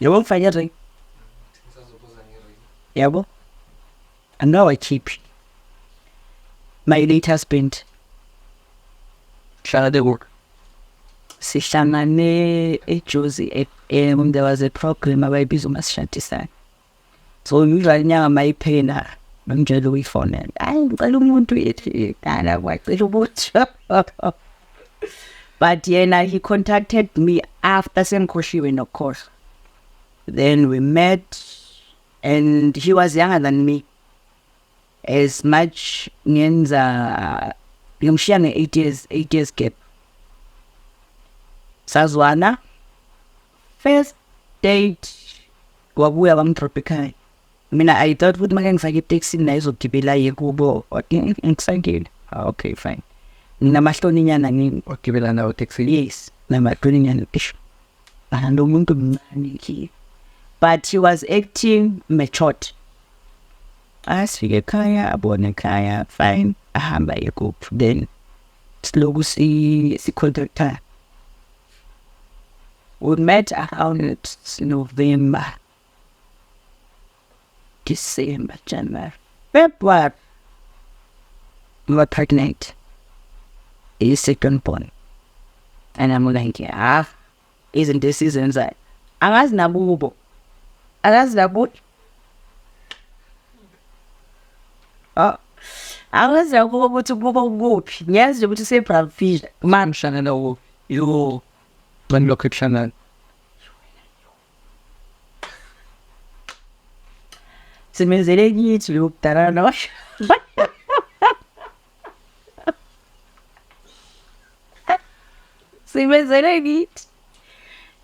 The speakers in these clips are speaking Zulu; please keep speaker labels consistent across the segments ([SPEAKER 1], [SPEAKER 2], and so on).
[SPEAKER 1] Yabo ngifake ring. Yabo. And now I keep my late husband.
[SPEAKER 2] Shana de work.
[SPEAKER 1] Sihlangane eJozi FM. There was a program abayibizwa uMasishantisane. So usually nyanga mayiphela ngimtshela uyifone. Hayi ngicela umuntu ethi kana wacela ukuthi. But yena he contacted me after sengikhohliwe nokhohla. Then we met and he was younger than me. As much ngenza ngimshiya nge 8 years gap. Sazwana first date wabuya bamdrop ekhaya. Mina I thought ukuthi make ngifake itaxi nayo izogibela yekubo. Ngisangile. Okay fine. Nginamahloninyana ngini
[SPEAKER 2] Ogibela nawo taxi.
[SPEAKER 1] yes namahloninyana ish. Ahamba umuntu mncane ki. But he was acting matured. Asifike ekhaya abone ekhaya fine ahamba yekuphi then siloku si contact. We met around November, December, January, February. We were pregnant. His second born. And I'm like, isn't this season that? Angazi nabubo. Angazi nabubo. Angazi nabubo ukuthi kuba kuphi. Ngiyazi ukuthi seBravia.
[SPEAKER 2] Man Shana nawo. Yo. Man lokho Shana.
[SPEAKER 1] Simenzele kithi lokudala no. Simenzele kithi.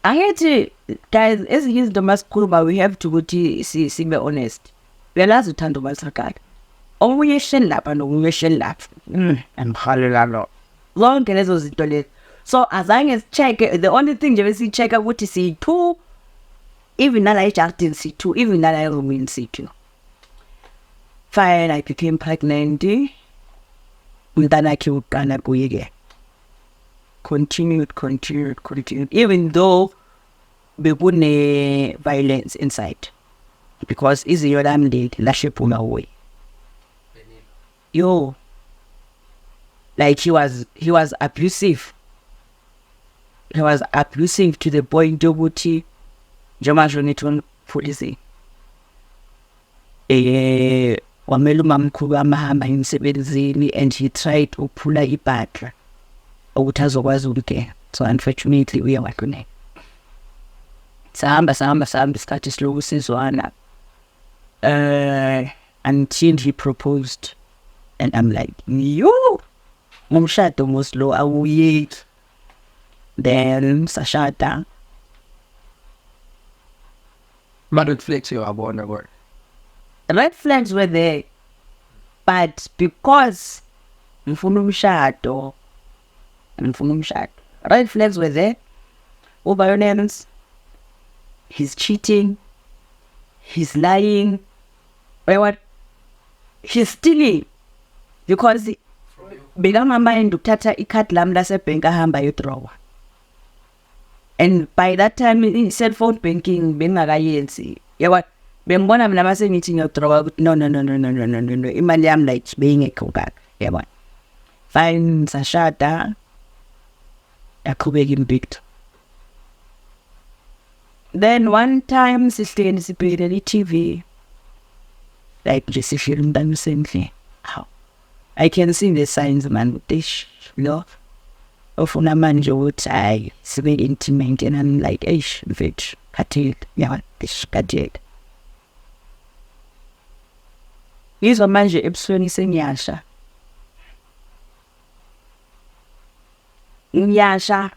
[SPEAKER 1] Angithi guys ezinye izinto masikhuluma we have to ukuthi sibe honest. Uyalazi uthando malisakala. Omunye esheni lapha nomunye esheni lapha.
[SPEAKER 2] Angikhalela lo.
[SPEAKER 1] Zonke lezo zinto lezi. So azange check the only thing nje bese check ukuthi si2 even nala eJardin C2 even nala eRoman C2. Fine, I became pregnant. Umntana akhe uqala kuye ke. Continued. Even though bekune violence inside. Because izinyo lami leli lashephuma away. Yo. Like he was abusive. He was abusive to the point yokuthi njengamanje ngithi police. Wamela umamkhulu amahamba emsebenzini and he tried ukuphula ibhadla ukuthi azokwazi ukungena. So unfortunately uye wahluleka. Sahamba isikhathi siloku sizwana. Until he proposed and I'm like, yo, ngumshado moslo awuyeki. Then sashada.
[SPEAKER 2] Red flags you abona word.
[SPEAKER 1] Red flags were there, but because ngifuna umshado, red flags were there. Violence. He's cheating. He's lying. What? He's stealing because bekangihamba ukuthatha ikhadi lami lasebhenki ahamba yodrawer. And by that time in cell phone banking bengakayenzi. Yabona bengibona mina mase ngithi ngiyodrawer ukuthi no imali yami like beyingekho kaka. Yabona. Fine sashada. Yaqhubeka imbicto. Then one time sihleli sibhekele iTV. Like just sishilo umntana usendlini. How? I can see the signs man with this love. Ufuna manje ukuthi hayi sibe intimate and I'm like eish bitch khathile yabona khathile. Ngizwa manje ebusweni sengiyasha. Ngiyasha.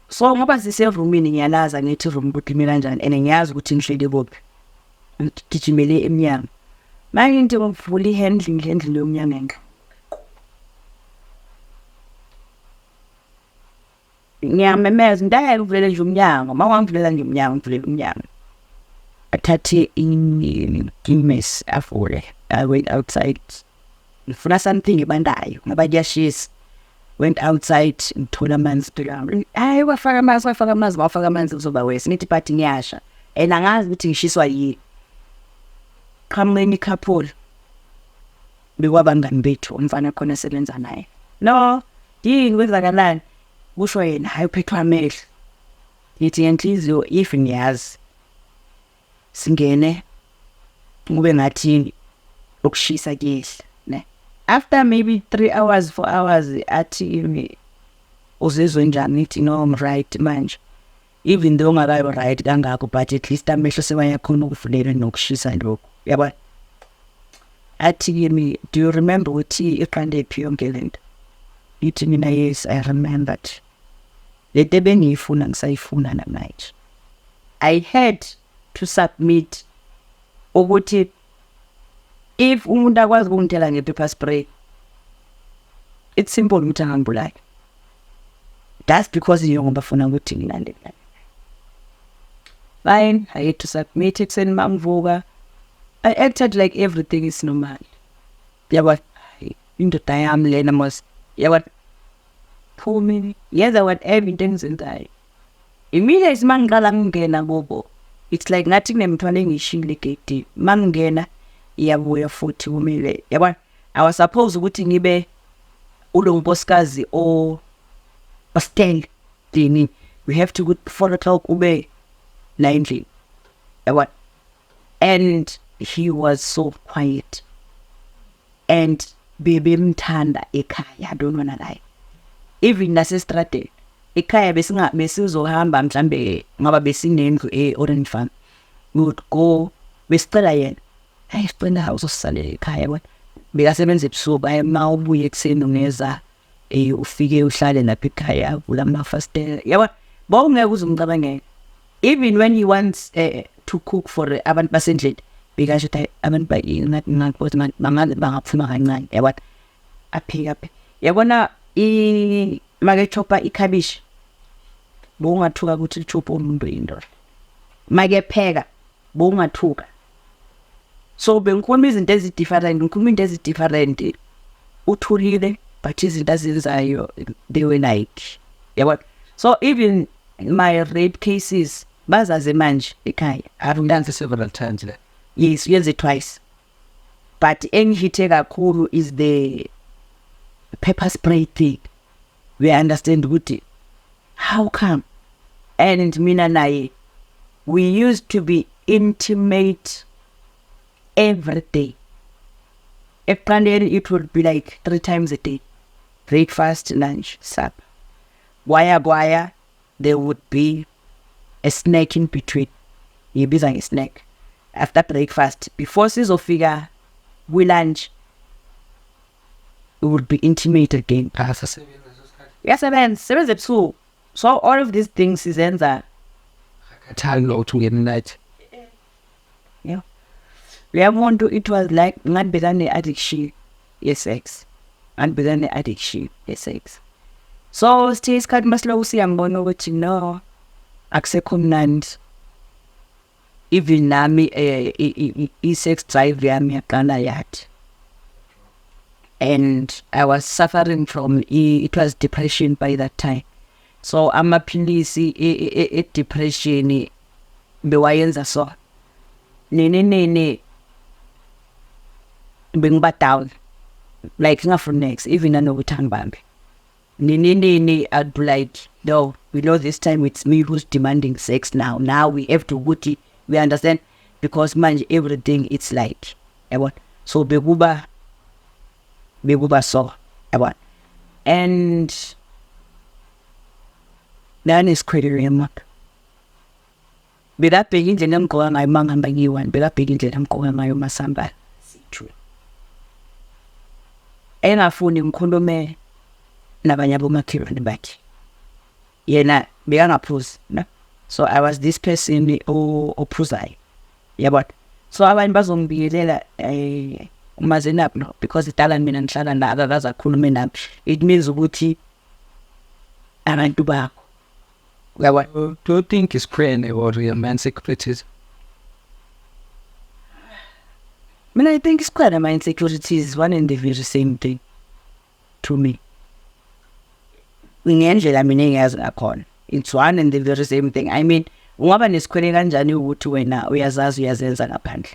[SPEAKER 1] So ngoba siserumini ngiyalaza ngithi room kuqime kanjani and ngiyazi ukuthi ngihlele kuphi. Ngigijimele emnyango. Manje into ngivula ihandle yomnyango enga. Ngiyamemeza ndaya ukuvela nje umnyango, mawangivela nje umnyango ngivela umnyango. Athathe imess afole. I went outside. Ngifuna something ebandayo, ngoba kuyashisa. Went outside ngithola amanzi phela. Hayi wafaka amanzi uzoba wese nithi but ngiyasha. and angazi ukuthi ngishiswa yini. Qhamuke couple bekwabangani bethu umfana khona sebenza naye. No, yini kwenzakalani? Kusho yena hayi uphethwe amehlo. Yithi ngenhliziyo if ngiyazi singene kube ngathi ukushisa kehla ne. After maybe 3 hours 4 hours athi uzizwe njani? Ngithi no, I'm right manje. Even though ngakayo right kangako, but at least amehlo sewayakhona ukuvulela nokushisa lokho. Yabona? Athi kimi, do you remember ukuthi iqande phi yonke lento? Yithi mina yes, I remembered. Lento bengiyifuna ngisayifuna namanje. I had to submit ukuthi if umuntu akwazi ukungithela nge-pepper spray, it's simple ukuthi angangibulali. That's because ngoba bafuna ukuthi ngilandele. Fine, I had to submit it and mangivuka. I acted like everything is normal. Yabona, indoda yami lena mos. Yabona, phumi, yenza whatever into engizenzayo. Immediately mangiqala ngingena kubo, it's like ngathi kunemthwalo engiyishiyile egate. Mangingena iyabuya futhi kumile. Yabona, I was supposed ukuthi ngibe ulo nkosikazi o stand dini. We have to go 4 o'clock ube 9. Yabona, and he was so quiet. And bebemthanda ekhaya, I don't wanna lie. Even nasestradeni ekhaya besizohamba mhlambe ngoba besinendlu e-Orange Farm. We would go besicela yena. Hey, sicela uzosale ekhaya yabona. Bekasebenza ebusuku mawubuye ekuseni ungeza ufike uhlale lapha ekhaya uvula amafastela. Yabona, bongeke uzumcabangela. Even when he wants to cook for abantu basendlini, bekasho ukuthi abantu ngathi bangaphuma kancane. Yabona, aphika. Yabona make chopper ikhabishi bongathuka ukuthi lichophe umuntu indoda. Make pheka bongathuka. So bengikhuluma izinto ezidifferent, uthulile but izinto azenzayo they were like, yabona. So even my rape cases bazaze manje ekhaya.
[SPEAKER 2] I've done this several times there.
[SPEAKER 1] Yes, yenze twice. But engihithe kakhulu is the pepper spray thing. We understand ukuthi how come? And mina naye, we used to be intimate every day. Eqandeni it would be like 3 times a day. Breakfast, lunch, supper. Gwaya, there would be a snack in between. Yibiza snack. After breakfast, before sizofika we lunch, we would be intimate again. Yes, seven ebusuku. So all of these things is enza.
[SPEAKER 2] To get night.
[SPEAKER 1] Yeah. Uyamuntu, it was like ngabhekane addiction ye-sex. Ngabhekane addiction ye-sex. So stay isikhathi masilo siyambona ukuthi no, akusekho mnandi. Even nami i-sex drive yami yaqala yathi. And I was suffering from it was depression by that time. So amaphilisi depression bewayenza so. Nene bengiba down. Like ngafuna next even anokuthanga bambi. Nene I'd be like, no, we know this time it's me who's demanding sex now. Now we have to put it. We understand because manje everything it's like, so bekuba so, and then is cratering mark. Bela begin to them going my mom and by you and Bela begin to them going my masamba. True. And I phone him Kondome Nabanyabu Makir in the back. Yena began a pose, no? So I was this person or prosai. Yeah, but so I went bazon be umazenap no because the talent men and clan and others are cool men up. It means wuti and I do back.
[SPEAKER 2] Do you think it's crazy or real man securities?
[SPEAKER 1] I think it's quite a man security is one and the very same thing to me. Angel, as a con. It's one and the very same thing. I mean, ungaba nesikhwele kanjani ukuthi wena uyazazi uyazenza ngaphandle.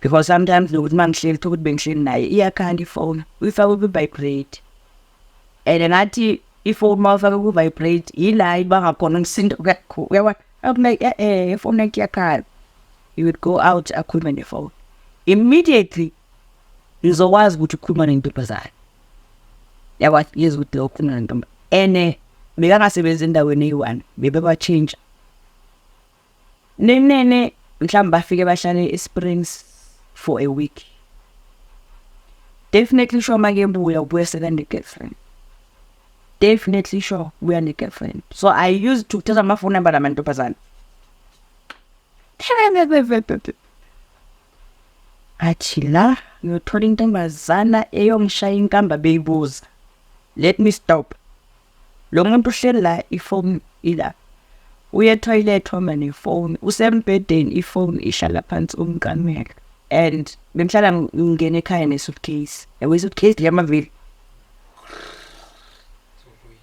[SPEAKER 1] Because sometimes lokuthi mangihleli ukuthi bengihleli naye iyakhanda ifone uyifaka ku-vibrate and ngathi ifone mawufaka ku-vibrate yila bangakhona umsindo kakhulu uyabona like ifone yakho iyakhala. You would go out akhuluma nefone immediately uzokwazi ukuthi ukhuluma nentombazane yabona yezwa ukuthi ukhuluma nentombazane ene bekangasebenzi endaweni eyi-1 bebeba-change nenene mhlawumbe bafike bahlale eSprings for a week. Definitely sure make ubuya second girlfriend. Definitely sure we are the girlfriend. So I used to tell my phone number namantombazane. Achila, you're telling intombazana eyongishaya inkamba beyibuza. Let me stop. Lo muntu uhleli ifone ila. Uye toilet wama nefone, usembhedeni ifone ishala phansi umkamela. And bemhlala ngene ekhaya ne-suitcase. Suitcase yamavili.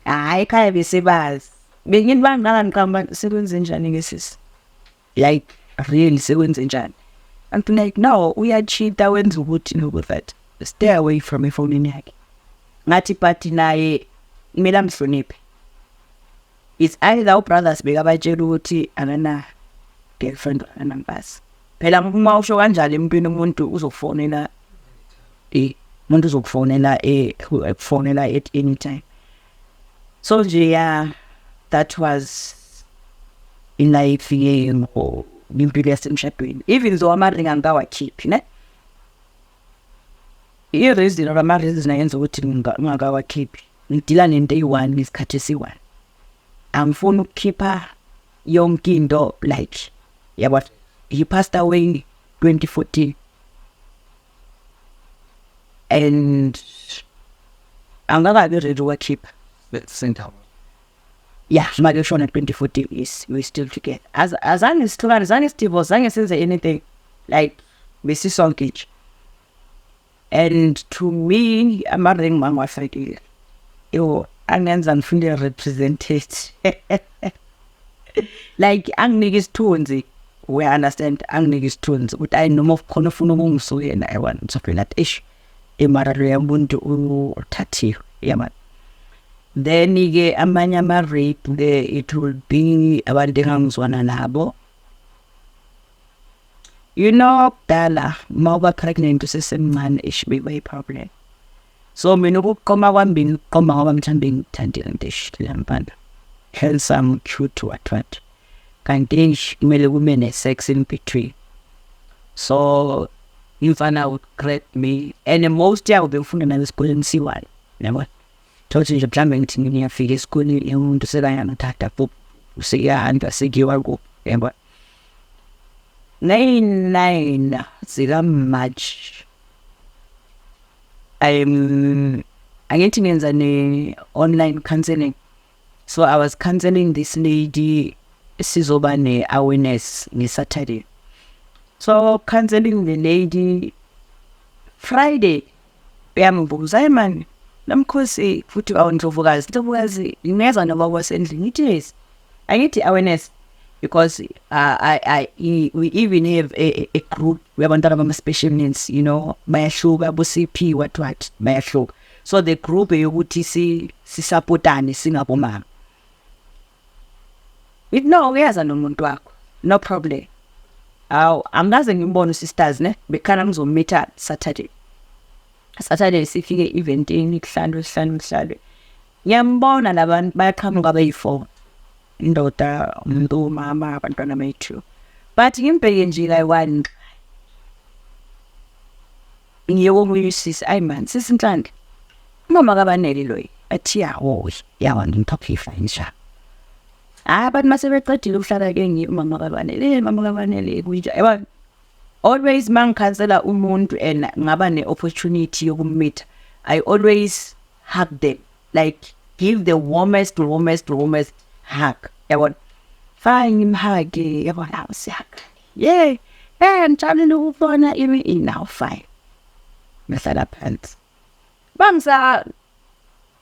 [SPEAKER 1] Hayi ekhaya besebazi. Bengithi bangiqamba sekwenze njani ngesisi. Like really sekwenze njani. And like no, uyacheata wenza ukuthi that. Stay away from ifone yakhe. Ngathi but naye kumele amhloniphe. It's either brothers bekabatshela ukuthi akana girlfriend anambasi. Phela uma usho kanjalo empini umuntu uzokufonela umuntu uzokufonela ukufonela at any time. So yeah, that was in life or impilo yasemshadweni. Even though amaring angawakhiphi ne. I-reason or ama-reason ayenza ukuthi ngingakawakhiphi. Ngidila nento eyi-1 ngesikhathi esi-1. Angifuni ukukhipha yonke into like yabona. He passed away 2014. And angakabi ready ukukhipha. Yeah, my girlfriend in 2014 we're still together. As long as divorce, as long as anything like we song each. And to me, I'm not ring my wife idea. Yo, angenza ngifile represented. Like angnikis tonzi. We understand angnikis tonzi. But I know of khona ufuna ukungisuye I want something like ish. Imararo yamuntu uthathiwe. Yeah man. Then ike amanye ama-rape it will be abantu engangizwana nabo. You know kudala mawuba pregnant usesemncane ishibiwe i-problem. So mina ukuqoma kwami ngiqoma ngoba mthanda ngithandile ntish lempanda. Handsome, cute, what. Kanti kumele kube ne-sex in between. So imfana would correct me and most yabo bengifunda nayo esikoleni C1. Yabona? Thothi nje mhlambe ngithi ngiyafika esikoleni umuntu sekayana thatha pop usiyahamba sekiwa ku yabona 9 zika March angithi ngenza ne online counseling. So I was counseling this lady sizoba ne awareness nge Saturday. So counseling the lady Friday uyambuza man namkhosi futhi awundlovukazi ngiyeza noma kwasendlini ngithi yes angithi awareness because we even have a group wabantwana bama special needs, you know, bayahluka bo CP what bayahluka. So the group yokuthi sisupportane singabomama. No uyaza nomuntu wakho no problem. Angaze ngimbone sisters ne bekhana ngizomeetha Saturday sifike eventini kuhlalwe ngiyambona labantu bayaqhamuka abayi4 indoda umuntu mama abantwana bethu but ngimbheke nje kayi1 ngiyokuyisisa ayman sisinhlanhla mama kabaneli loyi athi yawo yawa ngitophi fine sha abantu masebeqedile ukuhlala ke ngimama kabaneli kuyija yabona. Always mangicancela umuntu and ngaba ne-opportunity yokummeet, I always hug them, like give the warmest hug. Yabona, fine ngimhage, yabona siyakha. Yeah, ngijabulile ukubona now fine. Ngihlala phansi. Bangisa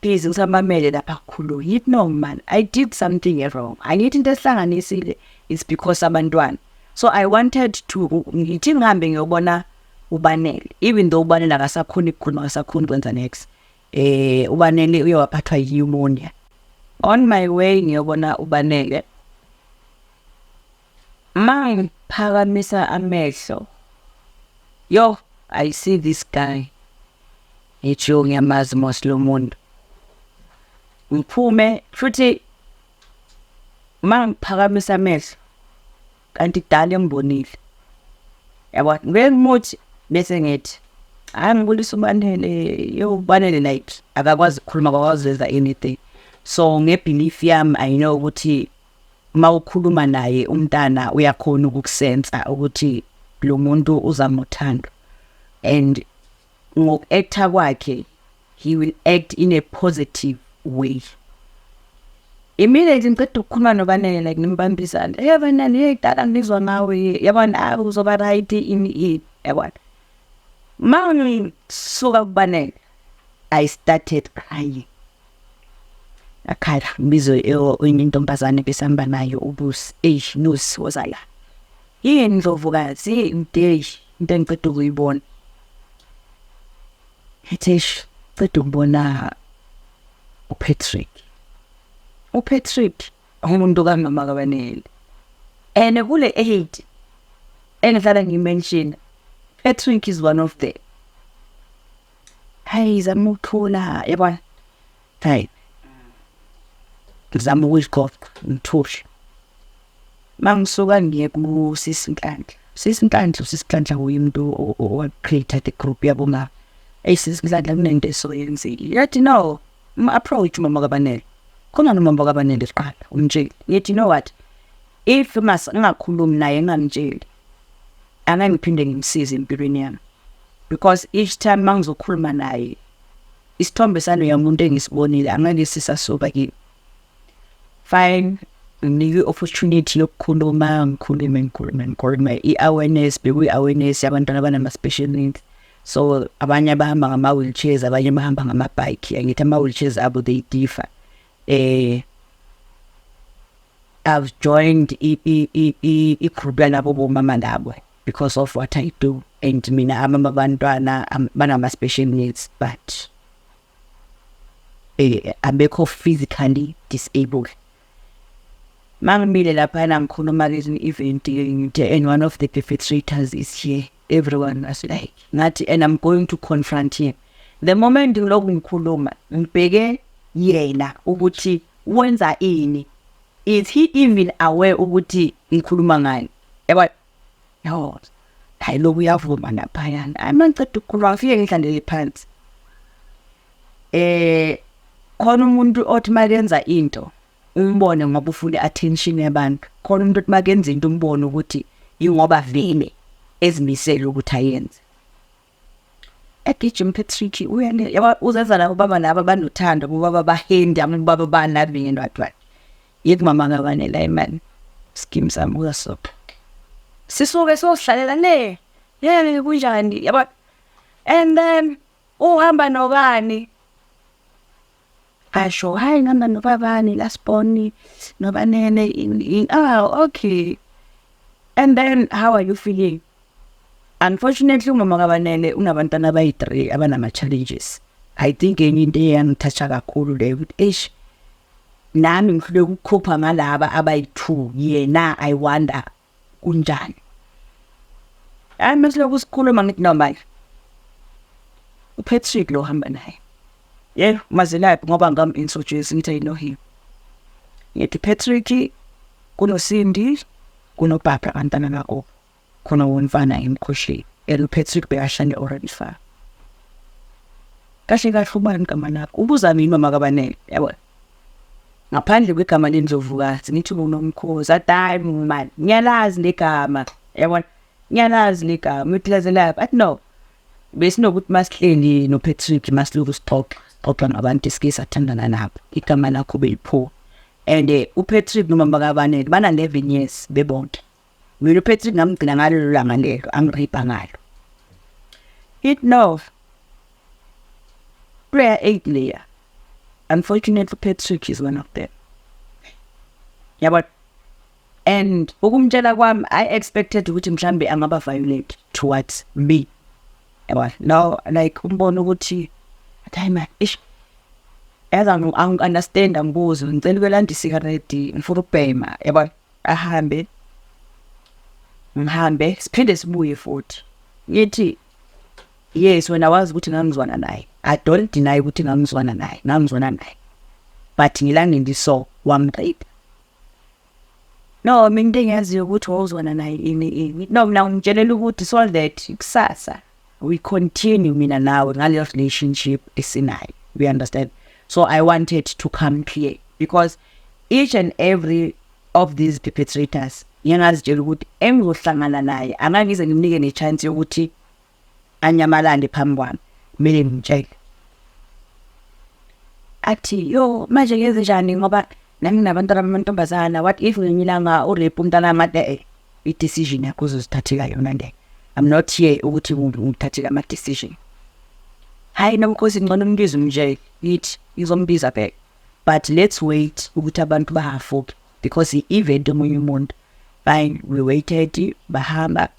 [SPEAKER 1] please usamamele lapha kukhulu. Yithi no man, I did something wrong. Angithi into esihlanganisile is because abantwana. So I wanted to ngithi ngihambe ngiyobona uBanele, even though uBanele akasakhona ukukhuluma, akasakhona ukwenza next. uBanele uyawaphathwa pneumonia. On my way ngiyobona uBanele, mangiphakamisa amehlo, yo, I see this guy. Ngithi ngiyamazi mos lo muntu. Ngiphume futhi mangiphakamisa amehlo kanti kudala ngibonile. Yabo ngimuthi bese ngithi angibulisa uBanele, yo uBanele like akakwazi ukukhuluma, akakwazi ukwenza anything. So ngebelief yami I know ukuthi mawukhuluma naye umntana uyakhona ukukusensa ukuthi lo muntu uzamuthanda, and ngoku-acta kwakhe he will act in a positive way. Immediately ngiceda ukukhuluma noBanele like nimbambisana, Banele kudala ngizwa ngawe, yabona uzoba right in yabona. Mangisuka kuBanele I started crying. Akhala mbizo enye intombazane besihamba nayo ubusi, Nosi wozala. Yini Ndlovukazi, into engiceda ukuyibona. Ethesh ceda ukubona uPatrick. uPatrick umuntu kaMama kaBanele. And kule 8 engihlala ngimention, Patrick is one of them. Hey, zamuthola yabona. Hey. Ngizama ukuyikhoqa ngithushe. Mangisuka ngiye ku Sisinhlanhla. Sisinhlanhla uyimuntu owacreate the group yabo ma. Sisinhlanhla kunento esoyenzile. Yathi no, approach uMama kaBanele. Khona noMama kaBanele siqala umtsheli. Yathi you know what? If ngingakhulumi naye ngamtsheli, angangiphinde ngimsize empilweni yami. Because each time mangizokhuluma naye, isithombe salo yamuntu engisibonile angeke sisasoba kimi. Fine, nginikwe opportunity yokukhuluma, ngikhulume i-awareness, bekuyi-awareness yabantwana abanama-special needs. So abanye bahamba ngama-wheelchairs, abanye bahamba ngama-bike. Angithi ama-wheelchairs abo they differ. I've joined i-group yalabo bomama labo because of what I do, and mina abantwana banama-special needs, but abekho physically disabled. Mangimile lapha ngikhuluma lezi event, and one of the perpetrators is here. Everyone was like, ngathi, and I'm going to confront him. The moment ngilokhu ngikhuluma, ngibheke yena ukuthi wenza ini. Is he even aware ukuthi ngikhuluma ngani? Yabo, no, hayi lo uyavuma naphayana. Ngiceda ukukhuluma, ngifike ngihlandele phansi. Khona umuntu othi makenza into umbone ngoba ufuna attention yabantu. Khona umuntu othi makenza into umbone ukuthi ingoba vele ezimisela ukuthi ayenze. Jim Patrick uyane yaba uzenza labo baba laba banothando, baba bahendi, baba banabi ngendwadwa. Yithi Mama kaBanele man scheme sami uyaso. Sisuke sohlalela le. Yena kunjani yaba. And then uhamba nobani? Asho hayi ngihamba nobabani lasiboni noBanele okay. And then how are you feeling? Unfortunately uMama kaBanele unabantwana abayi3 abanama-challenges. I think enye into eyangithatha kakhulu le ukuthi nami ngifike ukukhupha ngalaba abayi2 yena I wonder kunjani. Masiloku sikhuluma ngithi no manje uPatrick lo hamba naye. Mazilaphi ngoba ngam-introduce ngithi I know him. Ngithi Patrick kunoSindi, kunobaba abantwana ngako. Khona wonfana emkhosheni. Patrick bekashane already fa. Kahle ubani igama lakho? Ubuza mina Mama kaBanele, yabo. Ngaphandle kwegama leNdlovukazi ngithi unomkhozi hayi man. Ngiyalazi legama. Yabo. Ngiyalazi legama. Uyiphileze lapha. Athi no. Besinokuthi masihleli noPatrick masiloku sixoxa ngabantu esikesathandana nabo. Igama lakho belipho. And uPatrick noMama kaBanele bana 11 years bebonke. Mina uPatrick ngamgcina ngalo langa lelo, angiripha ngalo. It no. Prayer 8 layer. unfortunately Patrick is one of them. Yabona. And ukumtshela kwami I expected ukuthi mhlambe angaba violent towards me. Yabona. Now like umbona ukuthi hayi man ish yaza understand ambuzo ngicela ukwelanda isigareti ngifuna ukubhema yabona ahambe ngihambe siphinde sibuye futhi ngithi yes wena wazi ukuthi ngangizwana naye I don't deny ukuthi ngangizwana naye but ngilange ndiso wamrape no mina into engiyaziyo ukuthi wawuzwana naye ini no mina ngitshelela ukuthi so that kusasa we continue mina nawe ngale relationship esinayo we understand. So I wanted to come here because each and every of these perpetrators ngiyazitshela ukuthi engizohlangana naye angangize ngimnike nechance yokuthi anyamalande phambi kwami kumele ngimtshele athi yo manje ngenze njani ngoba nami nginabantu abamantombazana what if ngilanga urape umntana amade i-decision yakho uzozithathela yona nde I'm not here ukuthi ngithathe ama decision hayi nomkhosi ngcono ngizwe nje yithi izombiza back but let's wait ukuthi abantu bahafuke because i-event omunye umuntu fine we waited bahamba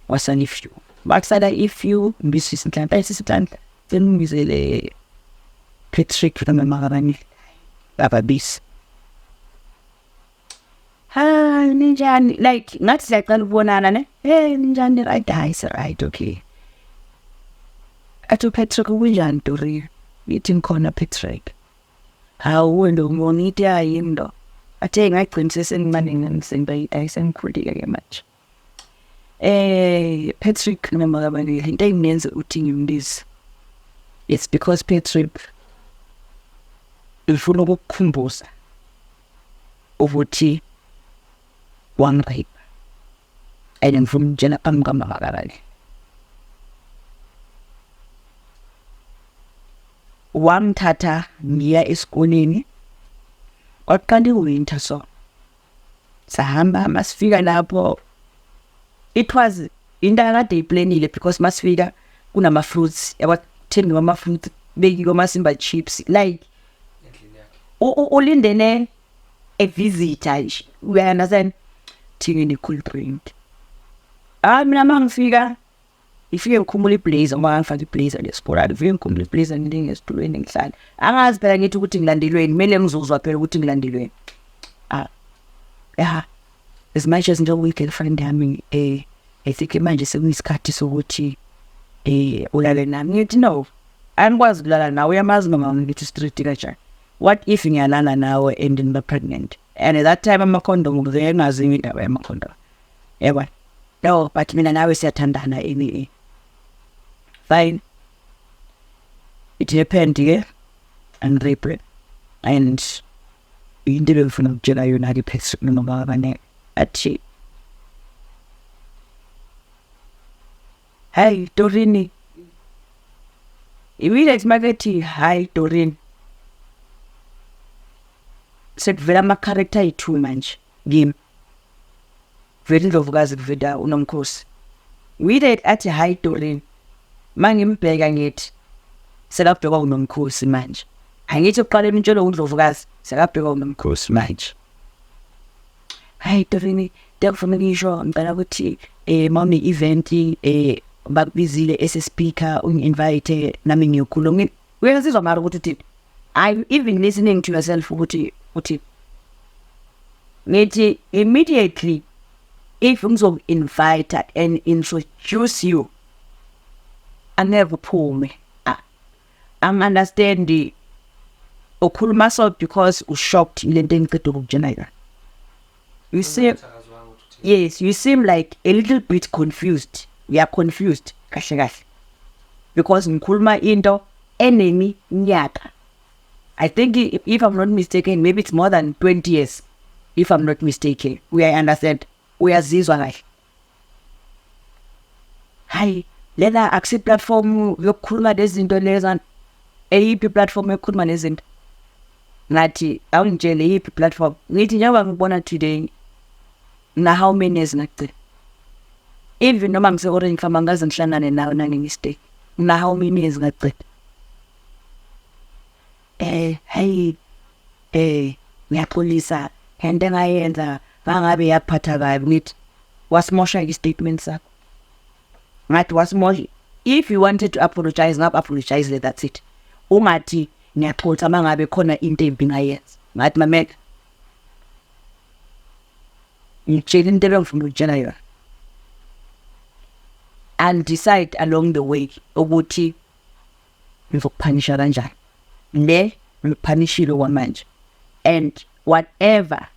[SPEAKER 1] wasani few bakusala if-you mbisisi nhlanhla sisithanda senibizele Patrick noma makarani bababisi ninjani like ngathi siyaqala ukubonana ne ninjani right right okay athi Patrick kunjani Dori ithi ngikhona Patrick hawu wendo ngithi ayindo athe ngagcinisa sengimaningani sengikhulile ke manje Patrick noma kabani into engenza uthi ngimbize it's because Patrick ufuna ukukhumbuza ukuthi one rape and from jena pamkamakakalani wamthatha ngiya esikoleni kwaqala winter so sahamba masifika lapho it was into akade iplanile because masifika kunama fruits yabathengi wama fruits bekiwe masimba chips like ulindene a visitor we understand thingini cool drink mina mangifika ifike ngikhumula iblazer uma ngifaka iblazer lesporad ifike ngikhumula iblazer ngidinga esitulweni ngihlala angazi phela ngithi ukuthi ngilandelweni kumele ngizozwa phela ukuthi ngilandelweni as much as njengoba girlfriend yami I think manje sekuyisikhathi sokuthi ulale nami ngithi no angikwazi ukulala nawe uyamazi noma ngithi street kanjani what if ngiyalala nawe and ngiba pregnant and at that time ama-condom ngizengazi indaba yama-condom yabona no but mina nawe siyathandana fine it happened ke and rape and into ebengifuna ukutshela yona ke Patrick noma abane athi hey Dorini immediate makethi hi Dorini sekuvela ama-character ayi-2 manje kimi vele indlovukazi kuvela uNomkhosi immediate athi hi Dorini mangimbheka ngithi sekabhekwa uNomkhosi manje angithi uqala imintshelo undlovukazi sekabhekwa uNomkhosi manje hi Dorini ngiyakufuna ngisho ngicela ukuthi mawune event bakubizile speaker ungi-invite nami ngiyokhuluma uyazizwa mara ukuthi I'm even listening to yourself ukuthi ngithi immediately if ngizoku-invite and introduce you angeke uphume ang-understandi ukhuluma so because ushocked lento engiceda ukukutshela yona you see yes you seem like a little bit confused we are confused kahle kahle because ngikhuluma into eneminyaka I think if I'm not mistaken maybe it's more than 20 years if I'm not mistaken we understand uyazizwa kahle hayi lena akusi platform yokukhuluma lezinto lezana eyiphi platform yokukhuluma nezinto ngathi awungitshele yiphi platform ngithi njengoba ngibona today na how many years ngagcina even noma ngise-Orange Farm angaze ngihlangane nawe nange-mistake na how many years ngagcina hey ngiyaxolisa into engayenza bangabe yaphatha kabi ngithi wasimosha i-statement sakho ngathi wasimosha. If you wanted to apologize apologize, that's it. Ungathi ngiyaxolisa mangabe khona into embi ngayenza. Ngathi mameka ngitshela into engifuna ukutshela yona and decide along the way ukuthi ngizokuphanisha kanjani le ngiphanishile kwamanje, and whatever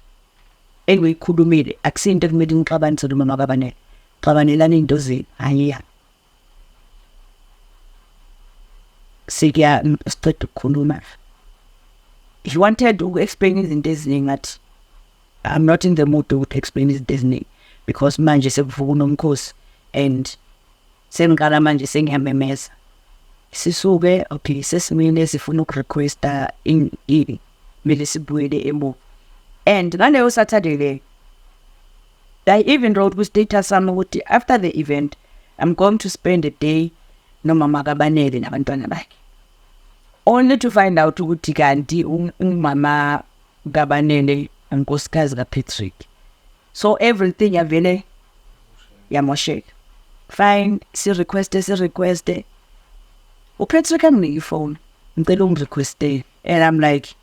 [SPEAKER 1] engiyikhulumile akusinto ekumele ngixabanise noma makabanele xabanelana into zenu hayiya sikia siqeda ukukhuluma. If you wanted to explain izinto eziningi ngathi I'm not in the mood to explain izinto eziningi because manje sekuvuka unomkhosi and sengiqala manje sengiyamemeza sisuke okay sesimile sifuna ukurequesta ini mele sibuyele emuva. And ngaleyo Saturday le I even wrote with data sami ukuthi after the event I'm going to spend a day nomama kaBanele nabantwana bakhe, only to find out ukuthi kanti umama kaBanele unkosikazi kaPatrick, so everything yavele yamosheka. Fine, si request uPatrick anginike phone ngicela ungirequeste, and I'm like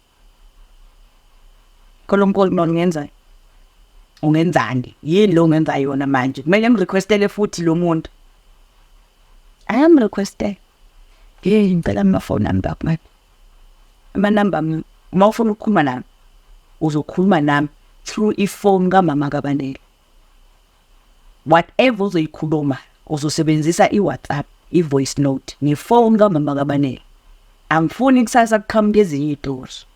[SPEAKER 1] Kolonkolo nongenza ungenzani yini lo ngenza yona manje kumele ngirequestele futhi lo muntu. I am requested ngicela ama phone number manje ama number mawufuna ukukhuluma nami uzokhuluma nami through iphone kaMama kaBanele. Whatever uzoyikhuluma uzosebenzisa iWhatsApp, ivoice note ngephone kaMama kaBanele. Angifuni kusasa kuqhamuka ezinye idoors.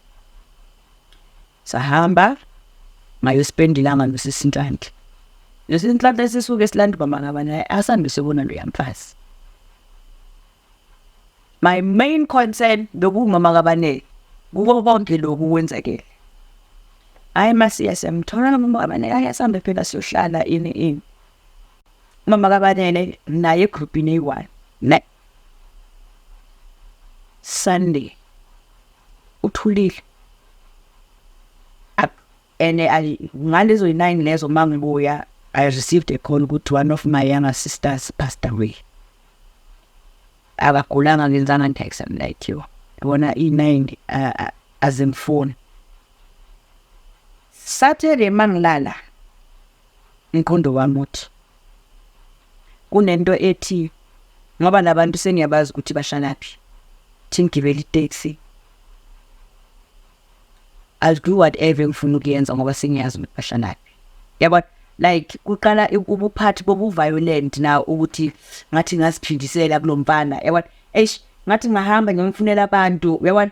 [SPEAKER 1] Sahamba ngayospend ilanga noSinhlanhla. noSinhlanhla sisuke esilanda uMama kaBanele asande sebona lo yamfasi. My main concern bekumama kaBanele kuko konke lokhu kwenzekile. Hayi masiya semthola uMama kaBanele ayasambe phela siyohlala ini uMama kaBanele naye egroupini eyi-1 ne Sunday uthulile ene ngalezo 9 lezo mangibuya I received a call ukuthi one of my younger sisters passed away. Akagulanga ngenzanga ntext like you yabona i9 azimfuni. Saturday mangilala inkondo wami uthi kunento ethi ngoba nabantu seniyabazi ukuthi bashalaphi thingibele itaxi I'll do whatever ngifuna ukuyenza ngoba sengiyazi ukuthi bashalaphi. Yabona like kuqala ubuphathi bobu-violent na ukuthi ngathi ngasiphindisela kulomfana yabona ngathi ngahamba ngimfunela abantu yabona,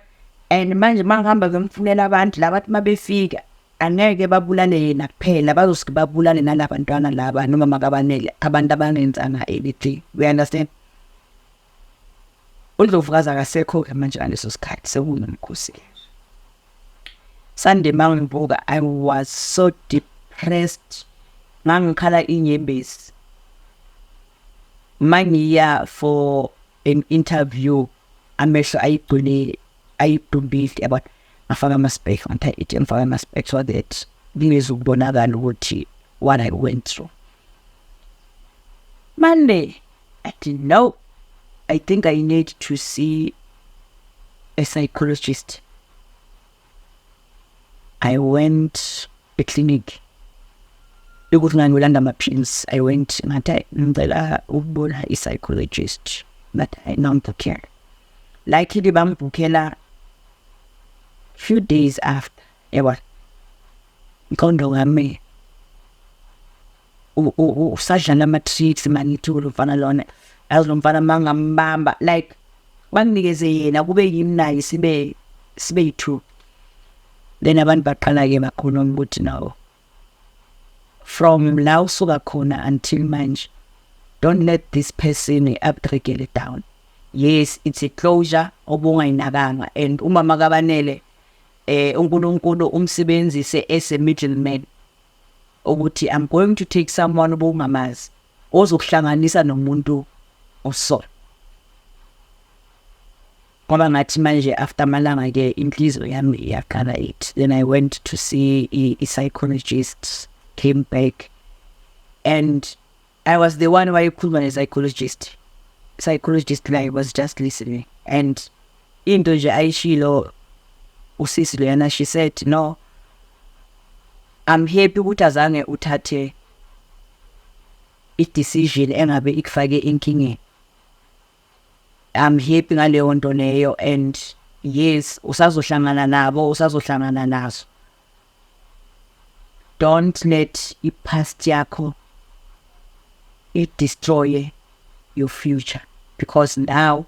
[SPEAKER 1] and manje mangihamba ngimfunela abantu labathi mabefika angeke babulale yena kuphela bazosuke babulale nalabantwana laba noma makaBanele abantu abangenzanga anything. We understand? uNdlovukazi akasekho-ke manje ngaleso sikhathi sekunomkhosi. Sunday mangivuka I was so depressed ngangikhala inyembezi mangiya for an interview amehlo ayidumbile yabona ngafaka ama-specs ngifaka ama-specs so that ngizokubonakala ukuthi what I went through. Monday I didn't know, I think I need to see a psychologist. I went to clinic ukuthi ngangilanda ama-pills. I went ngathi ngicela ukubona i-psychologist but I nambukela like bambukela few days after yabona inkondo ngami usadlala ama-treats manithi ulomfana lona yazi lo mfana mangambamba like banginikeze yena kube yimi naye sibe yi-2. Then abantu baqala-ke bakhuluma ukuthi no, from la usuka khona until manje don't let this person up-trigger it down. Yes, it's a closure obungayinakanga, and uMama kaBanele uNkulunkulu umsebenzise as a middleman ukuthi I'm going to take someone obungamazi ozokuhlanganisa nomuntu oso ngoba ngathi manje after malanga ke inhliziyo yami iyaqala it. Then I went to see a psychologist, came back, and I was the one who could be a psychologist. Psychologist like was just listening, and into nje ayishilo usisi lena, she said, no, I'm happy ukuthi azange uthathe i-decision engabe ikufake inkingeni. I'm happy ngaleyo nto leyo, and yes, usazohlangana nabo, usazohlangana nazo. Don't let i-past yakho it destroy your future, because now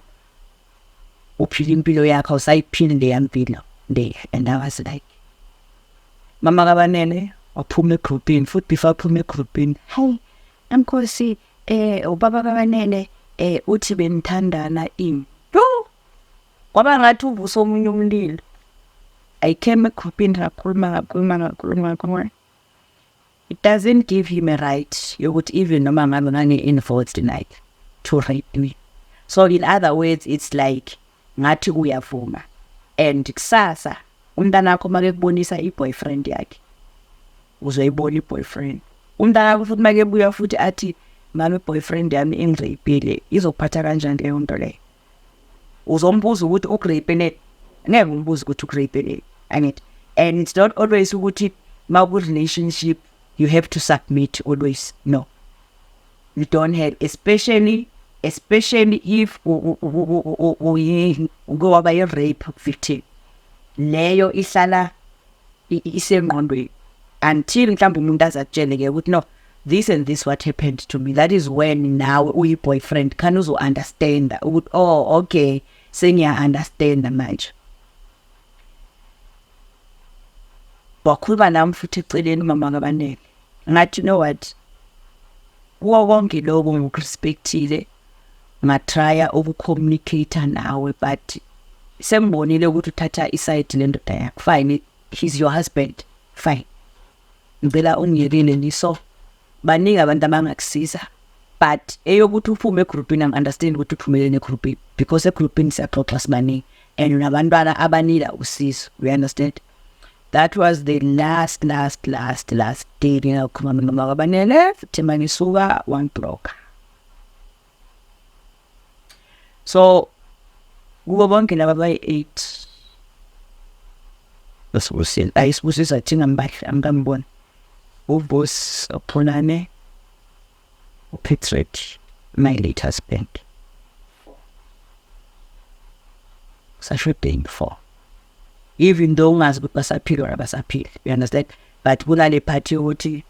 [SPEAKER 1] uphila impilo yakho usayiphila leya mpilo le. And I was like, mama kaBanene waphuma egroupini, futhi before aphuma egroupini, hey Nkosi, ubaba kaBanene uthi benithandana imi. Kwaba ngathi uvusa omunye umlilo. I came egroupini ngakhuluma. It doesn't give him a right yokuthi even noma ngabe ngane-involved tonight to rape me. So in other words, it's like ngathi uyavuma, and kusasa umntanakho make kubonisa i-boyfriend yakhe uzoyibona i-boyfriend. Umntanakho futhi make buya futhi athi mama boyfriend yami ingirapile, izokuphatha kanjani leyo nto leyo? Uzombuza ukuthi ukurapele, ngeke umbuze ukuthi ukurapele. And it's not always ukuthi maku relationship you have to submit always. No, you don't have, especially if waba yi-rape victim, leyo ihlala isengqondweni until mhlawumbe umuntu azakutshele-ke ukuthi no, this and this what happened to me. That is when now uyi-boyfriend khani uzo-understanda ukuthi oh okay, sengiya-understanda manje. Wakhuluma nami futhi eceleni mama kaBanene, ngathi you know what, kuwo konke lokho ngikurespektile, ngatrya uku-communicate nawe, but sengibonile ukuthi uthatha iside lendoda yakho. Fine, he's your husband, fine, ngicela ungiyekele liso, baningi abantu abangakusiza, but eyokuthi uphume egroupini, angi-understand ukuthi uphumelele egroupini, because egroupini siyaxoxa sibaningi and unabantwana abanila usizo, you understand? That was the last day ngingakhuluma nomama kaBanene futhi mangisuka one block. So kubo bonke laba bayi-8 basibusile, ayisibusisa thina mbahle angambona uBoss uPhulane, uPatrick, my late husband, sasho being 4. Even though ungazi ukuthi basaphila or abasaphila, you understand? But kunale party yokuthi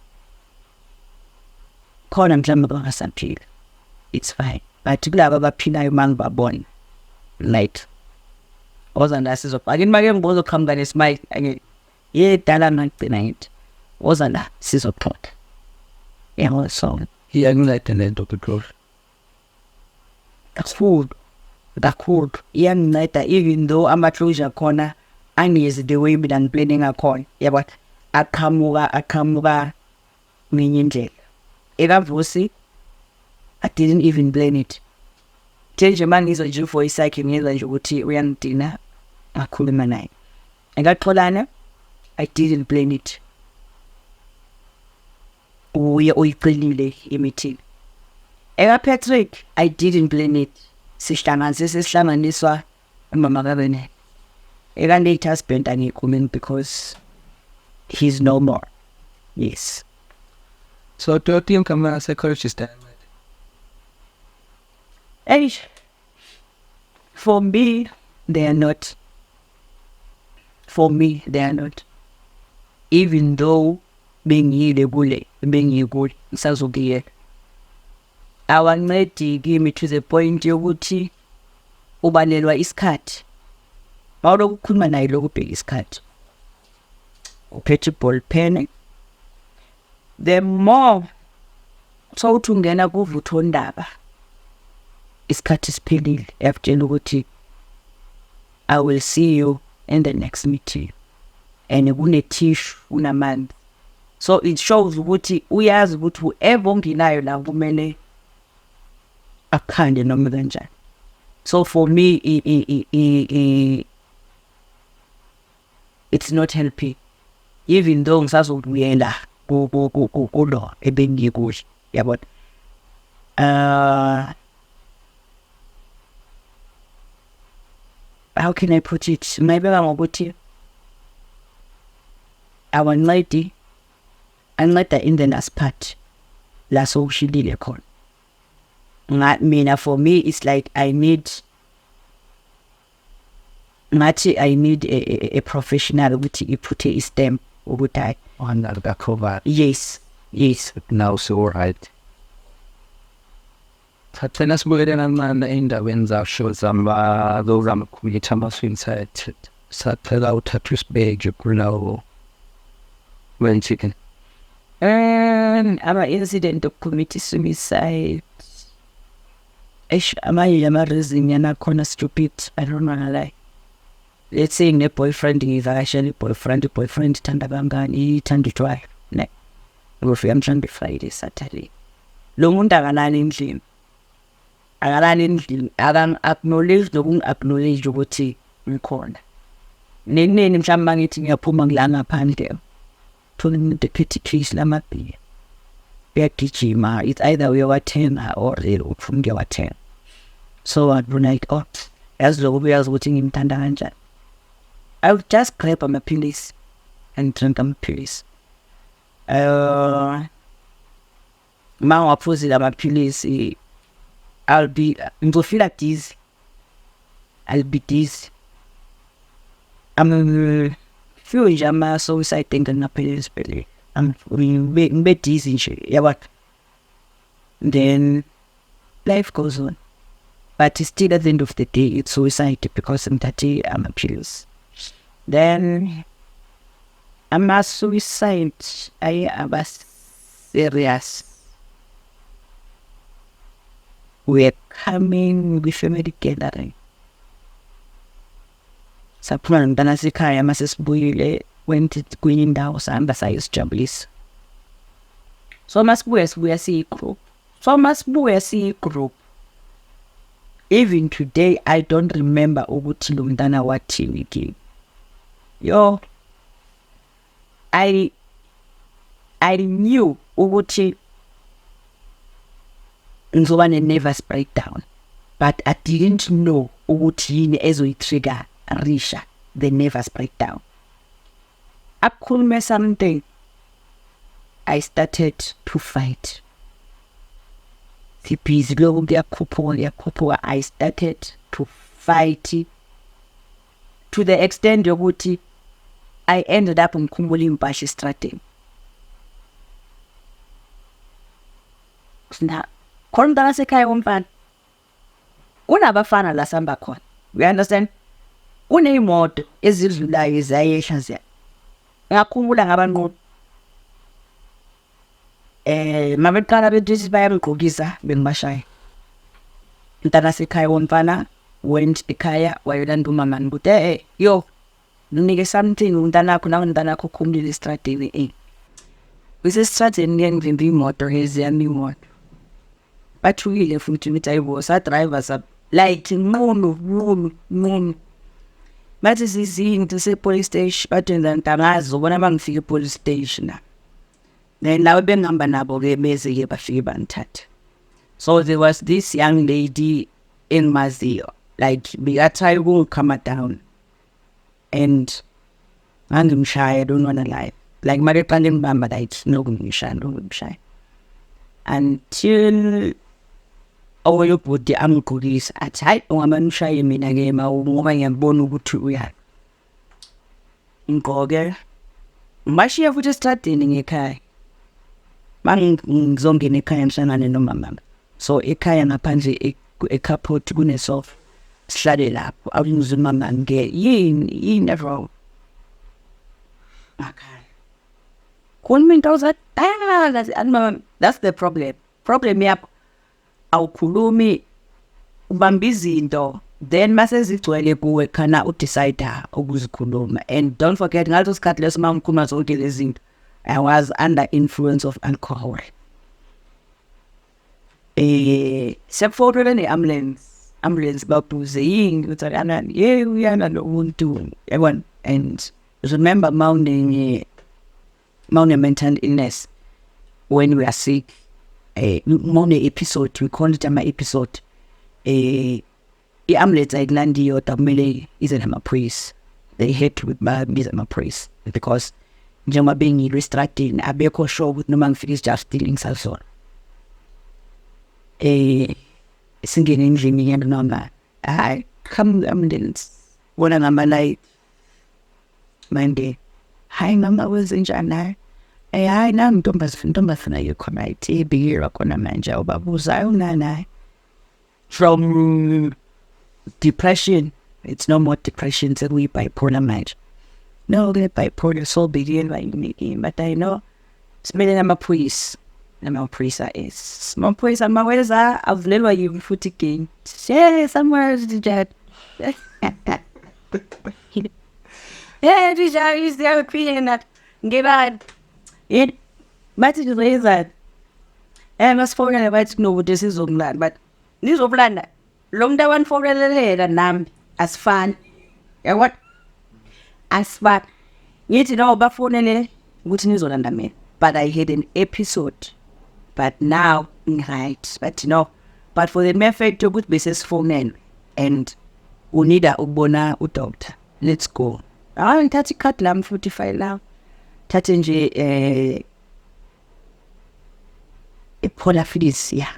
[SPEAKER 1] khona mhlawumbe bangasaphila, it's fine. But kulaba abaphilayo mangibabona light ozanda sizopha akini make ngibozo qhamuka nesimile ake yedala ngagcina ngithi ozanda sizophotha yabo. So
[SPEAKER 2] iyakunceda lento because
[SPEAKER 1] kakhulu iyanginceda, even though ama-closure khona angezi the way mina ngiplanning ngakhona, yabo, aqhamuka ngenye indlela. Ekavusi I didn't even plan it. Nje manje ngizwa nje voice yakhe, ngizwa nje ukuthi uyangidina, ngakhuluma naye. Engaxolana, I didn't plan it. Uye uyiqinile i-meeting. Patrick, I didn't plan it. Sihlanganiswa mama kaBanene. Late husband angikhulumi because he's no more. Yes.
[SPEAKER 2] so do you think I'm a psychologist?
[SPEAKER 1] Hey, for me, they are not. For me, they are not. Even though being good, sazogiye. Awancedi kimi to the point yokuthi ubalelwa isikhathi. Mawulokukhuluma naye lokubheka isikhathi. Uphethe ball pen. The more so uthi ungena kuvutho ndaba, isikhathi siphelile, yakutshela ukuthi I will see you in the next meeting, and kunetissue unamanzi. So it shows ukuthi uyazi ukuthi whoever onginayo la kumele akhande noma kanjani. So for me, it's not helping. Even though ngisazobuyela kulo ebengikuhle, yabona. How can I put it? Maybe ngokuthi awancedi anceda in the last part la sowushilile khona. Mina, for me, it's like I need a professional ukuthi iputhe istem ukuthi hayi
[SPEAKER 2] Cover.
[SPEAKER 1] yes
[SPEAKER 2] Now so right. Thathela sibukele kancane ey'ndaweni zasho zamakhulitha ama-suicide. Saphela uthatha isibheke kunawo wenzike.
[SPEAKER 1] Ama-incident okucommit suicide. Amanye ama-reason yanakhona stupid. I don't wanna lie. Let's say ngine-boyfriend ngivakashela i-boyfriend ithanda kangani, ithanda utshwala. Ne. Ngofika mhlawumbe Friday, Saturday. Lo muntu akalali endlini. Acknowledge nokungi-acknowledge ukuthi ngikhona. Nenini mhlawumbe mangithi ngiyaphuma ngila ngaphandle. Thola umuntu ephethe ikhisi lamabhiya. Uyagijima. It's either uyawathenga or ufuna ukuyawathenga. So I'd be like, oh, yazi lokho uyazi ukuthi ngimthanda kanjani. I would just grab amaphilisi and drink amaphilisi. Mangiwaphuzile amaphilisi, ngizofila dizzy. I'll be dizzy. Few nje ama-suicide thing nginaphilisi phela. Ngibe dizzy nje, yabona. Then life goes on. But still at the end of the day, it's suicide because ngithathe amaphilisi. Then ama-suicide aba serious. We're coming with family gathering. Saphuma nomntana sekhaya mase sibuyile went kwenye indawo sahamba sayosijabulisa. So masibuya siyi-group. Even today I don't remember ukuthi lo mntana wathini kimi. Yo, I knew ukuthi ngizoba ne-nervous breakdown, but I didn't know ukuthi yini ezoyi-trigger Risha the nervous breakdown. Akukhulume something, I started to fight. Sibhizi lokhu kuyakhuphuka, I started to fight to the extent yokuthi I ended up ngikhumbula impahla estradeni. Khona umntana sekhaya komfana. Unabafana la sihamba khona. You understand? Uneyimoto ezidlulayo zayehla ziya. Ngiyakhumbula ngabanqono. Mabeqala bethi bayamgqokisa bengibashaya. Umntana sekhaya komfana went ekhaya wayolanda umama ukuthi yo nginike something umntanakho nawe umntanakho ukhumulile estradeni wisestradeni ngiyengivimba imoto eziyami imoto bathukile futhi ukuthi ayibo sa drivers like nqunu bathi sizinto se-police station bathi ntangazi ubona bangifika e-police station then lawe bengihamba nabo-ke beze-ke bafike bangithatha. So there was this young lady in Maziyo, like bekatry ukungikama down and ngangimshaya, I don't wanna lie, like mabeqale ngibamba like nokungishaya until oyo bhuti angigqokisa athi hayi ungabanishaye mina-ke ngoba ngiyakubona ukuthi uyaphi. Ngigqoke ngibashiya futhi estradeni ngekhaya ngizongena ekhaya ngihlangane nomama. So ekhaya ngaphandle ecarport kunesofa sihlale lapho awungizwe umama yini wrong. Okay. Khuluma into awuzadala that's the problem yakho. Awukhulumi ubamba izinto then mase zigcwele kuwe khana udecide ukuzikhuluma. And don't forget ngaleso sikhathi leso mangikhuluma zonke lezi zinto I was under influence of alcohol. Sekufonelwe ne-ambulance ambulance babuze yini ukuthi anani uyana lo muntu yabona. And remember mounting mental illness when we are sick, mone episode, we call it episode. I-ambulance ayikulandi yodwa kumele ize nama-praise. They had to bize ama-praise because njengoba bengi-restricting abekho sure ukuthi noma ngifika isijastilling sasona. Singene endlini yena noma hayi come ambulance wona ngama-light manje hayi mama wenzenjani hayi hayi nami ntombazana yikhona ibhikira khona manje ubabuzayo unani from depression. It's no more depression sekuyi-bipolar manje. No, the bipolar so begin by making, but I know smelling amaphoyisa namaphoyisa is amaphoyisa amaweza avulelwa yimi futhi again somewhere that yeah, is the opinion that give out it but it is that must forget about no this is umlanda but this umlanda lo muntu awanifowunelela nami asifani yabona asifani ngithi no bafonele ukuthi nizolanda mina but I had an episode but now right but but for the mere fact ukuthi besesifonela and unida ukubona udoctor let's go ngithatha ikhadi lami futhi file la thathe nje iPolafidis ya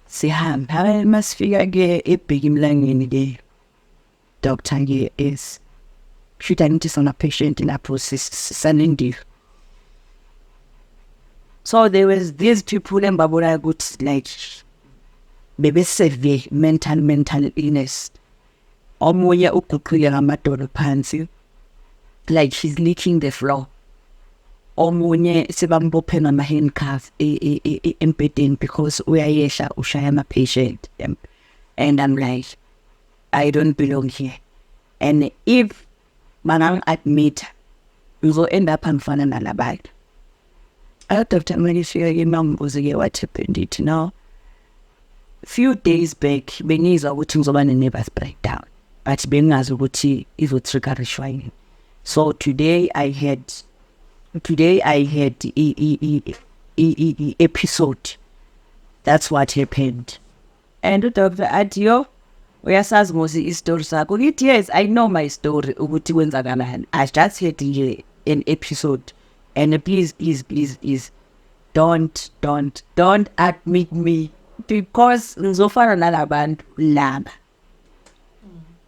[SPEAKER 1] sihamba masifika ke ebheki emlangeni ke doctor ke is should I notice on a patient in a process sending. So there was these people and babona good like bebe severe mental illness. Omoya uguquya ngamadolo phansi like she's licking the floor. Omunye sebambophe ngama-handcuff embedeni because uyayesha ushaya ama-patient and I'm like I don't belong here and if bangang-admit ngizo-end up angifana nalabantu. Dr. Manifika ke mambuze ke what happened it now few days back bengizwa ukuthi ngizoba ne-nervous breakdown but bengazi ukuthi izo-triggerishwa yini. So today I had episode. That's what happened. And the doctor at yo uyasazi mosi istory sakho. Ngithi yes I know my story ukuthi kwenzakalani. I just had an episode and please don't admit me because ngizofana nalabantu laba.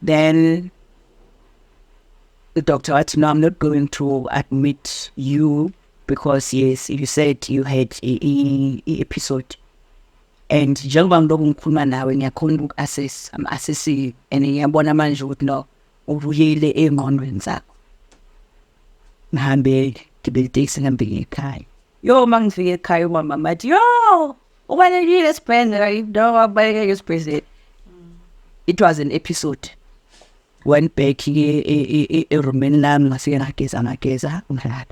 [SPEAKER 1] Then the doctor said, no, I'm not going to admit you because yes, you said you had a episode. And njengoba ngiloku ngikhuluma nawe ngiyakhona uku-assess, I'm assessing and ngiyabona manje ukuthi no, ubuyele engqondweni zakho. Ngihambe ngibele iteksi ngihambe ngekhaya. Yo mangifike ekhaya umama athi, yo, ubalekile esibhedlela, no, ubalekile esibhedlela. It was an episode. Went back here erumeni lami ngafike ngageza ngilala.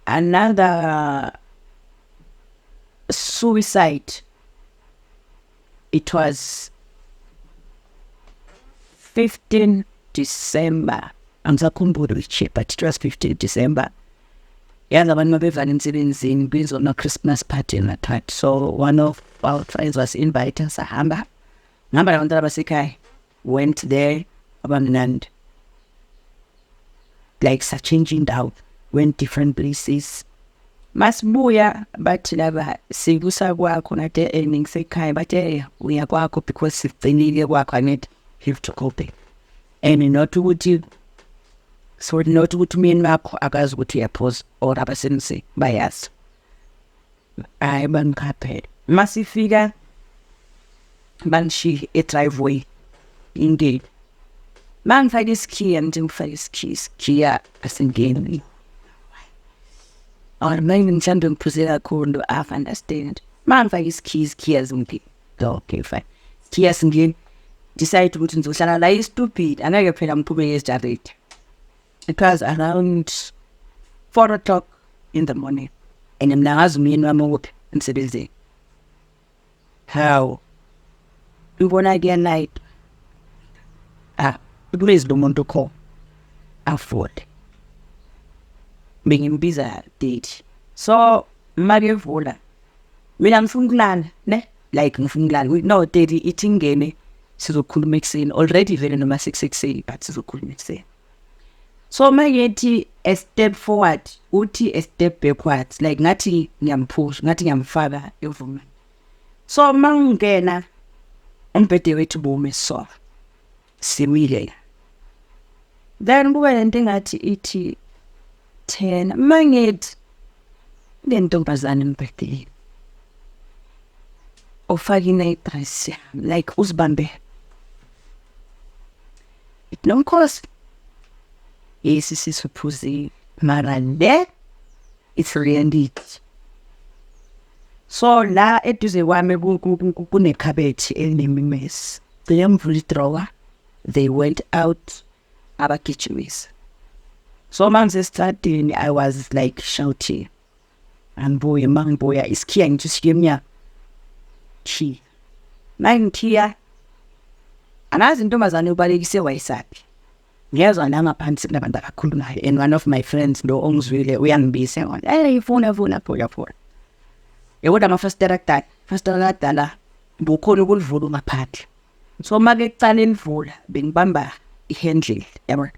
[SPEAKER 1] Another suicide. It was 15 December. Angizakhumbula which but it was 15 December. Yazi abantu mabevana emsebenzini kwizona Christmas party that. So one of our friends was invited sahamba. Ngihamba nabantwana basekhaya. Went there and like changing out, went different places. Masibuya but laba sikusa kwakho nade earnings ekhaya but uya kwakho because siqinile kwakho and have to copy. And not ukuthi so not ukuthi mina wakho akazi ukuthi uyaphosa or abasensi bayazi. Hayi bangiqaphela. Masifika banshi e-driveway. Indeed. Man find his key and do find his keys. Kia asingeni. Or man in Chandon Pusilla Kundo half understand. Man find his keys, Kia's umpi. Okay, fine. Kia's again decide to put into Shanala is stupid. And I get paid and put me yesterday. It was around 4 o'clock in the morning. And I'm now as me and I'm up and said, how ngibona-ke like please lo muntu kho afford bengimbiza date. So make vula mina ngifuna ukulala ne like ngifuna ukulala no daddy ithi ngene sizokhuluma ekseni already vele noma 6 ekseni but sizokhuluma ekseni. So mayethi a step forward uthi a step backwards like ngathi ngiyampush ngathi ngiyamfaka evuma. So mangena umbhede wethu bume so simile then kube lento ngathi ithi 10 mangithi lentombazane umbhede ofaki na-dress like uzibambe no cause yes sisiphuzi mara le it's reality. So la eduze kwami kunekhabethi elinemimesi ngiyamvula idrowa they went out abagijimisa. So mangisestradini I was like shouting angibuye mangibuya isikhiya ngithusiye emnyango chi mangithiya anazi intombazane ubalekise wayisaphi ngiyezwa la ngaphansi kunabantu abakhulumayo and one of my friends lo ongizwile uyangibisa ngona ifuna phula yeboda amafastera akudala bukhona ukulivula ngaphandle. So make kucala imvula bengibamba ihandle yabo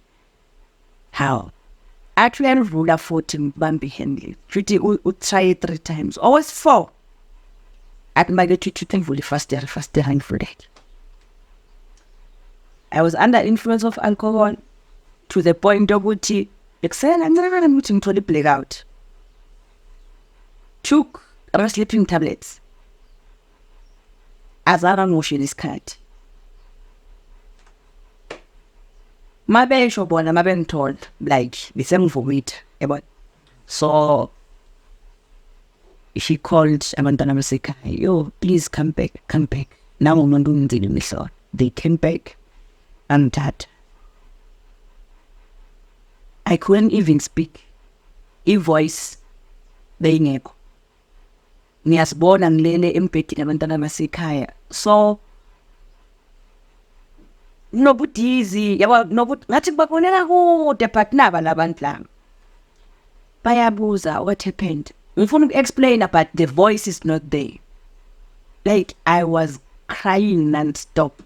[SPEAKER 1] how actually imvula futhi ngibamba ihandle futhi utry 3 times always 4 at my get to imvula fastera ngivule. I was under influence of alcohol to the point ukuthi eksena ngincane ukuthi ngithole blackout. Took sleeping tablets. Azara ngoshe isikhathi. Mabesho bona mabengithola like bisengivomita yabo. So she called abantwana basekhaya, yo please come back. Now umuntu ungizile imihlo. They came back and that I couldn't even speak. I-voice beyingekho. Ngiyasibona ngilele embhedeni abantwana basekhaya. So nobudizi yabo ngathi babonela kude but naba labantu laba bayabuza what happened. Ngifuna uku-explain but the voice is not there. Like I was crying non-stop.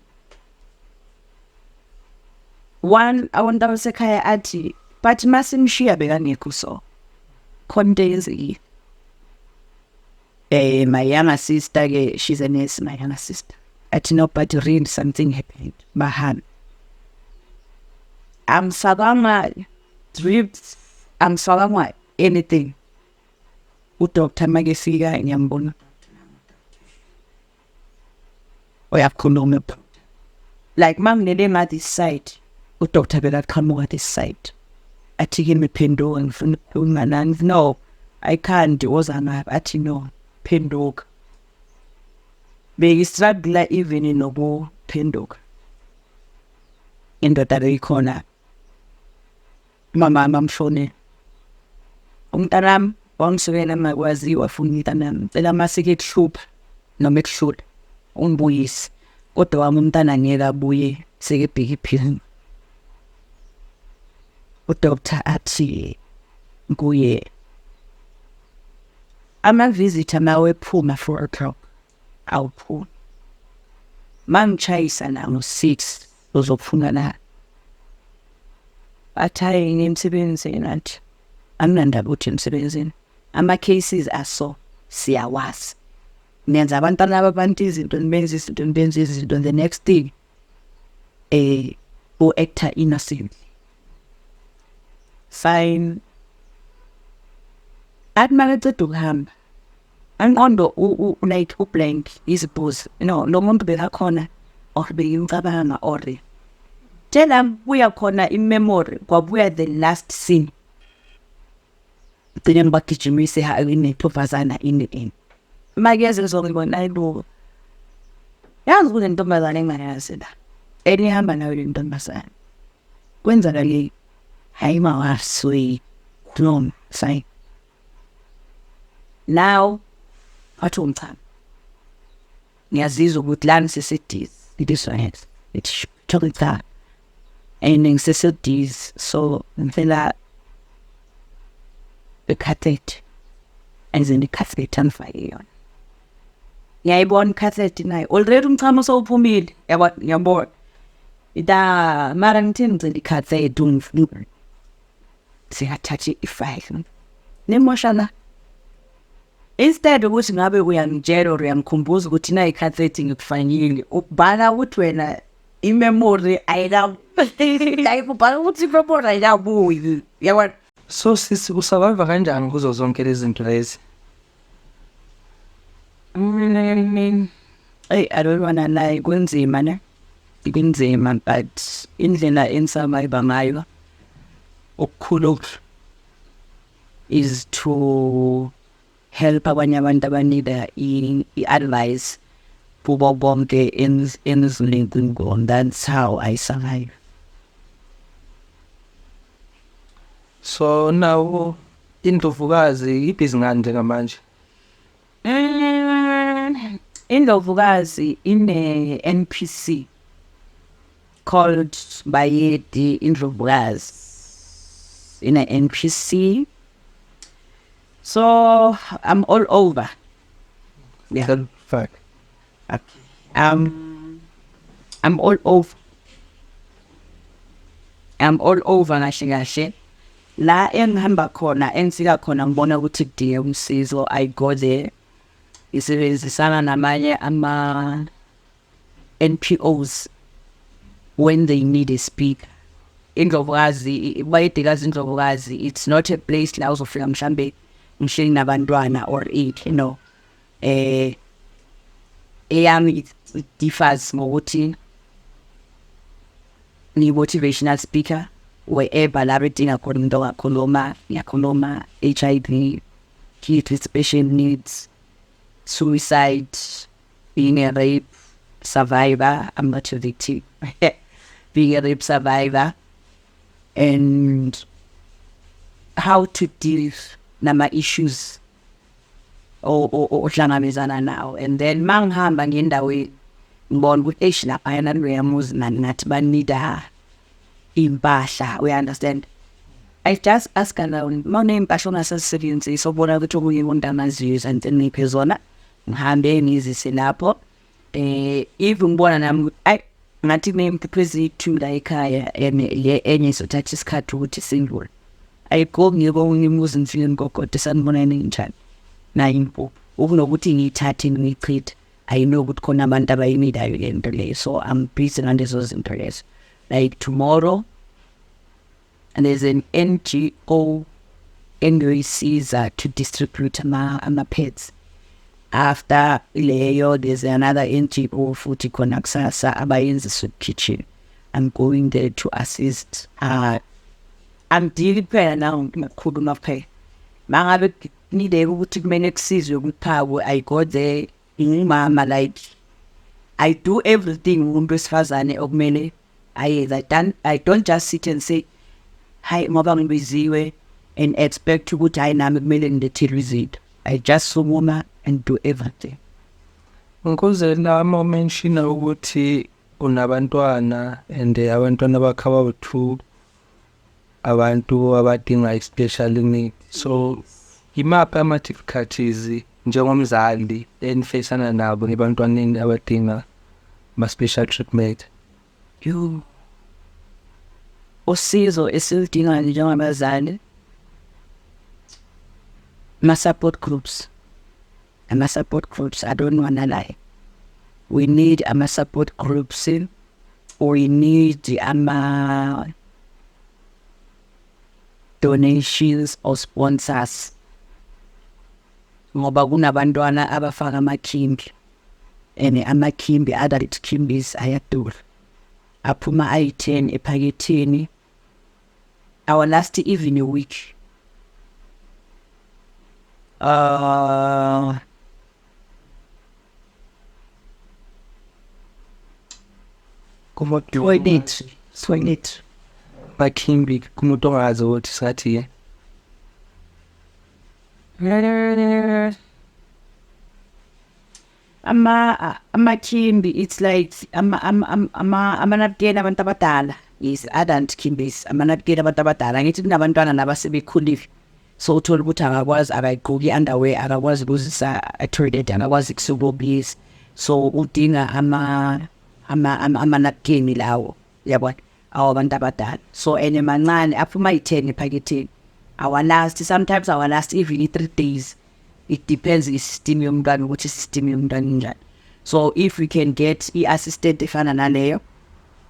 [SPEAKER 1] One abantu basekhaya athi but masimshiya bekangekho so khonde my younger sister she's a nurse, my younger sister athi no but really something happened bahamba amsakama drips amsakama anything udoctor makefika ngiyambona oyakhuluma like mangilele ma this side udoctor bekaqhamuka this side athi kimi phenduka ngifuna ukunganani no I can't wozana athi no phenduka beyistruggle even nobu phenduka indoda leyikhona mama mamshone umntanami wangisukela makwazi wafuna umntanami cela masike kuhlupha noma ekuhlula ungibuyise kodwa wami umntana ngeke abuye sekebheka iphini. Udoctor athi kuye ama-visitor mawe phuma 4 o'clock awuphuma mangitshayisa na ngo-6 uzofuna na bathaye ngemsebenzini athi anginandaba uthi emsebenzini ama-cases aso siyawazi nenza abantwana ababantu izinto nibenza izinto the next thing u-actor innocent fine athi makeceda ukuhamba anqondo like ublank izibuzi no lo muntu bekakhona or beyimcabanga or tell buya khona in-memory kwabuya the last scene then bagijimise inentombazana in makeze ngizongibona ayibuka yazi kule ntombazane engingayazi la enihamba nayo le ntombazane kwenzakale hayi mawaswe drum say now athi umchana ngiyazizwa ukuthi lana sesedizi this one. It's chocolate. And necessities. So, ngifela cassette. And then the cassette anifake yona. Ngiyayibona cassette nayo. Already umchamo sowuphumile. Yabona. Ida mara ngithini ngicela icassette ungifuna. Singathatha i-file. Nemoshana. Instead ukuthi ngabe uyangitshela or uyangikhumbuza ukuthi na icassette ngikufanyile, ubhala ukuthi wena i-memory ayila ayibhala ukuthi i-memory ayilabuyi. Yabona?
[SPEAKER 2] So sisi usurvive kanjani kuzo zonke lezi zinto lezi?
[SPEAKER 1] I don't wanna lie, kunzima ne? Kunzima, but indlela engisurvive ngayo okukhulu is to help abanye abantu abanida i-advice kubo bonke enizilingwe. That's how I survive.
[SPEAKER 2] So now Indlovukazi ibhizi ngani njengamanje?
[SPEAKER 1] Indlovukazi ine-NPC called Bayedi Indlovukazi. In an NPC. So I'm all over. Yeah.
[SPEAKER 2] Fact.
[SPEAKER 1] I'm all over. I'm all over kahle. La engihamba khona engifika khona ngibona ukuthi kudinge umsizo, I go there. Isebenzisana namanye ama NPOs when they need a speaker. Indlovukazi, Bayedikazi Indlovukazi, it's not a place la uzofika mhlambe ngihleli nabantwana or it, you know. Eyami it differs ngokuthi ni motivational speaker wherever la bedinga khona umuntu ngiyakhuluma HIV, kids with special needs, suicide, being a rape survivor. I'm not a victim. Being a rape survivor. And how to deal nama issues or hlangabezana nawo. And then mangihamba ngendaweni ngibona ukuthi lapha yana loyamuzi nathi banida impahla, we understand. I just ask around, mawunempahla ongasazisebenzisa ubona ukuthi okunye umuntu amaziyo and niphe zona ngihambe ngizise lapho. Even ngibona nami ngathi kunemphiphezi 2 la ekhaya enye izothatha isikhathi ukuthi sindlule. Ayikho ngiyibona imuzi ngifike ngigogode sanibona njani nayo impuphu ukunokuthi ngiyithathe ngiyichithe. I know ukuthi khona abantu abayinidayo le nto leyo, so I'm busy ngalezo zinto lezo. Like tomorrow, and there's an NGO engiyoyisiza to distribute ama pets. After leyo, there's another NGO futhi khona kusasa abayenza soup kitchen. I'm going there to assist. I'm dealing phela now ngakhuluma phela. Mangabe nide ukuthi kumele kusizwe kuphawu, I go there ngimama, like I do everything umuntu wesifazane okumele ayenza. I don't just sit and say hi ngoba ngibiziwe and expect ukuthi hayi nami kumele ngilethele izinto. I just sumuma and do everything.
[SPEAKER 2] Ngikuze lama mention ukuthi unabantwana and abantwana bakho abawu2 abantu abadinga special needs. So imaphi ama difficulties njengomzali enifacana nabo ngebantwaneni abadinga ma special treatment?
[SPEAKER 1] Usizo esiludingayo njengabazali, ma-support groups. Ama-support groups, I don't wanna lie. We need ama-support groups, or we need donations or sponsors. Ngoba kunabantwana abafaka amakhimbi, and amakhimbi, adult khimbis ayadura. Aphuma ayi-10 ephaketheni. Our last even a week. Toilet.
[SPEAKER 2] Makhimbi kumuntu ongazi ukuthi sathi
[SPEAKER 1] Kimbi, it's like amanapukeni abantu abadala. Yes, adult Kimbis, amanapukeni abantu abadala. Ngithi kunabantwana nabasebekhulile. So uthola ukuthi akakwazi akayigqoki underwear, akakwazi ukuzisa toilet, akakwazi kusubobisa. So udinga amanapukeni lawo, yabona, awabantu abadala. So ene mancane aphuma yi-10 ephaketheni. Sometimes our last even 3 days. It depends i-system yomntwana ukuthi i-system yomntwana injani. So if we can get i-assistant efana naleyo,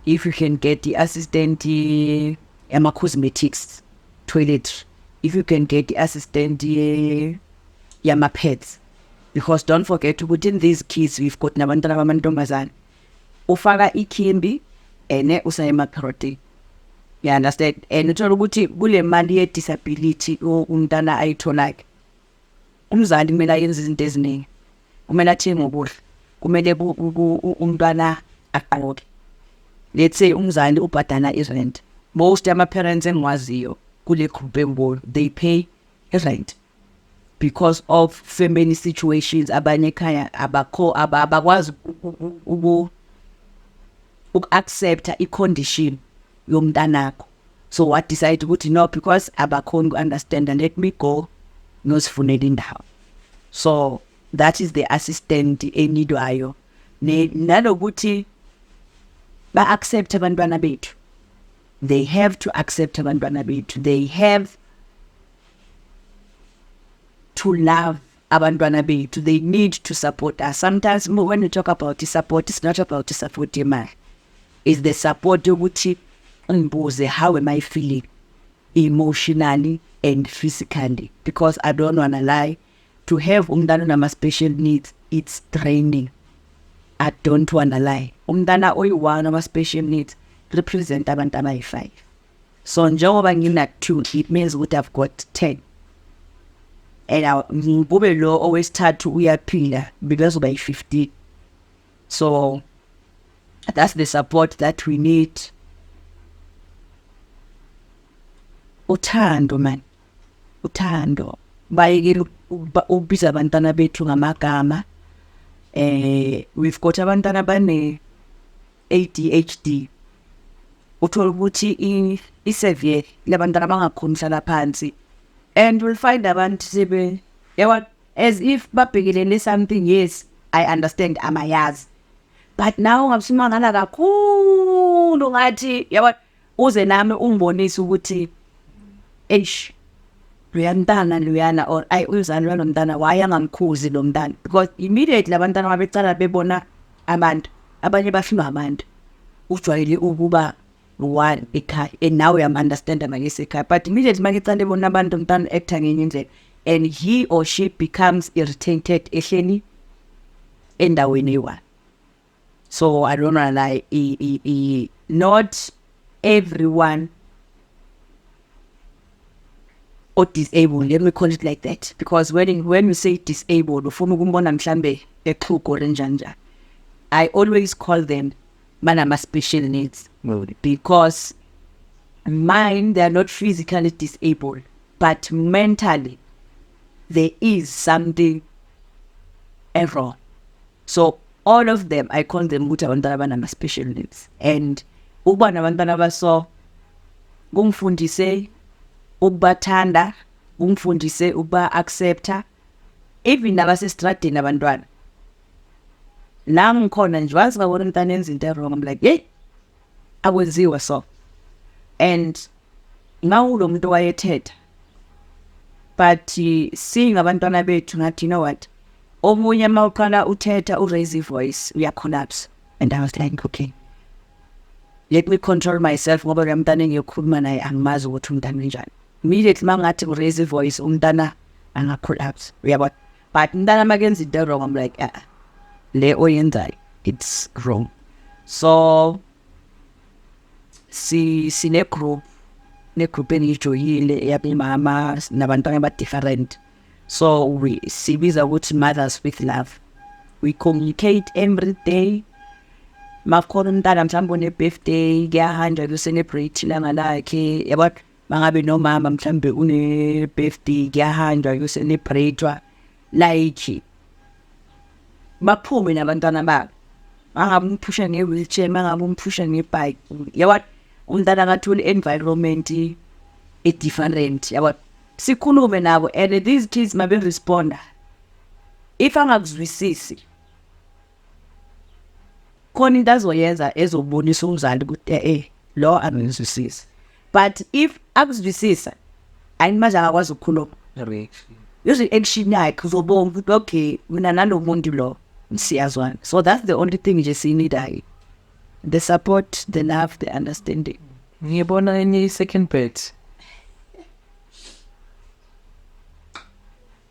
[SPEAKER 1] if you can get the assistant yama-cosmetics, toiletry, if you can get the assistant yama-pets, because don't forget within these kids we've got nabantwana bamantombazane ufaka ikimbi ene usayema-protein. You understand? And uthola ukuthi kule mali ye-disability umntana ayitholayo, umzali kumele ayenze izinto eziningi, kumele athenge ukudla, kumele umntwana aqoke. Let's say umzali ubhadala i-rent. Most ama-parents engiwaziyo kule group enkulu, they pay rent because of family situations. Abanye ekhaya abakwazi uku-accepta i-condition yomntanakho. So what decide ukuthi no, because abakhoni uku-understand, and let me go ngiyosifunela indawo. So that is the assistant enidwayo. Nanokuthi ba-accept abantwana bethu. They have to accept abantwana bethu. They have to love abantwana bethu. They need to support us. Sometimes when we talk about the support, it's not about the support man. It's the support ukuthi ngibuze, how am I feeling emotionally and physically? Because I don't want to lie, to have umntana nama special needs, it's draining. I don't want to lie. Umntana oyi-1 nama special needs represent abantu abayi-5. So njengoba ngina-2, it means ukuthi I've got 10. And ngikube lo owesithathu uyaphila because uba yi-15. So that's the support that we need. Uthando man, uthando. Bayekela ukubiza abantwana bethu ngamagama. We've got abantwana bane ADHD. Uthola ukuthi i-severe labantwana bangakhoni hlala phansi. And we'll find abantu sebe, as if babhekelele something. Yes, I understand, amayazi. But now ngabsimangala kakhulu ngathi uze nami ungibonise ukuthi luyana or uyuzani lo mntana why angamkhuzi lo mntana, because immediately abantwana babecala bebona abantu abanye bafuna abantu ujwayele ukuba one ekhaya, and now I understand ekhaya. But immediately makecala ebona abantu umntana actor ngenye indlela, and he or she becomes irritated ehleni endaweni eyi-1. So I don't wanna lie, not everyone or disabled, let me call it like that, because when you say disabled, ufuna ukumbona mhlambe exhuko lenjanja, I always call them manama special needs, because mine, they are not physically disabled, but mentally there is something wrong. So all of them, I call them ukuthi abantwana abanama special needs. And ukuba nabantwana abaso kungifundise ukubathanda, kungifundise ukuba-accepta, even nabasestradini abantwana. La ngikhona nje wazi ngabona umntana enza into wrong, I'm like, hey, akwenziwa so. And ngawulo muntu wayethetha, but seeing abantwana bethu ngathi, you know what, omunye mawuqala uthetha uraise voice uyacollapse. And I was like, okay, let me control myself ngoba lo mntana engiyokhuluma naye angimazi ukuthi umntana njani. Immediately mangathi uraise voice umntana angacollapse, uyabona. But umntana makenza into wrong, I'm like, le oyenzayo it's wrong. So sine group engiyijoyile yabemama nabantwana aba-different. So we sibiza ukuthi mothers with love. We communicate every day. Makhona umntana mhlawumbe une-birthday, kuyahanjwa kuyo-celebrate ilanga lakhe, yabona. Mangabe nomama mhlawumbe une-birthday, kuyahanjwa kuyo-celebrate-wa, like baphume nabantwana babo. Mangabe umphusha nge-wheelchair, mangabe umphusha ngebike, yabona umntana akatholi environment different, yabona sikhulume nabo. And these kids mabe responda, if angakuzwisisi khona into azoyenza ezobonisa umzali ukuthi lo angizwisisi. But if akuzwisisa ayimaje akakwazi ukukhuluma, usually action yakhe uzobona ukuthi okay mina nalo muntu lo siyazwana. So that's the only thing nje siyinida, the support, the love, the understanding.
[SPEAKER 2] Ngiyabona enye second bet.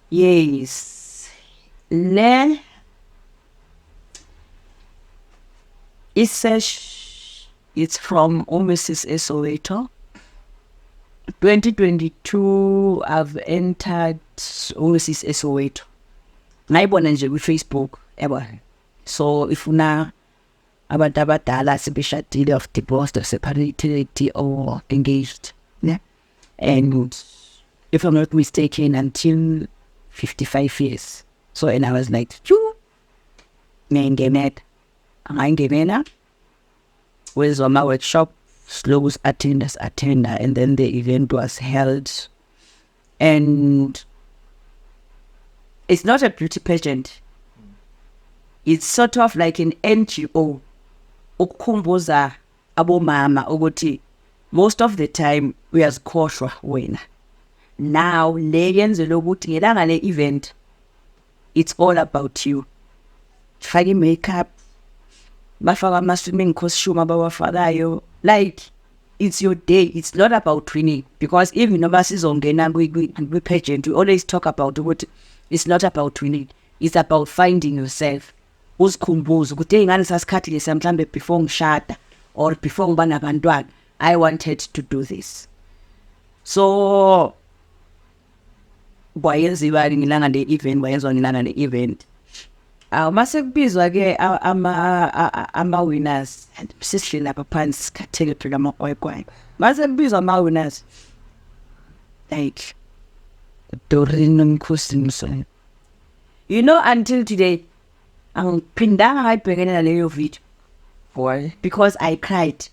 [SPEAKER 1] Yes, le research, it's from Mrs. Soweto. 2022 I've entered Mrs. Soweto. Ngayibona nje Facebook, yabo. So if una abantu abadala sebeshadile, of divorced or separated or engaged, yeah, and if I'm not mistaken until 55 years. So and I was like, choo, ngayingenela with my workshop, slows attenders, and then the event was held. And it's not a beauty pageant, it's sort of like an NGO ukukhumbuza abomama ukuthi most of the time uyazikhohlwa wena. Now le yenzelwe ukuthi ngelanga le event it's all about you. Fake makeup, bafaka ama-swimming costume abawafakayo, like it's your day. It's not about winning, because even noma sizongena kwi-pageant we always talk about ukuthi it's not about winning, it's about finding yourself. Uzikhumbuze ukuthi ey'ngane sasikhathi lesa mhlambe before ngishada or before ngiba nabantwana I wanted to do this. So wayenziwa ngilanga le-event, wayenziwa ngilanga le-event. Mase kubizwa-ke ama-winners, sisihle lapha phansi sikhathele phela amakwayikwayi. Mase kubizwa ama-winners like Doreen Mkhosi, you know, until today angiphindanga ngayibhekene naleyo video.
[SPEAKER 2] Why?
[SPEAKER 1] Because I cried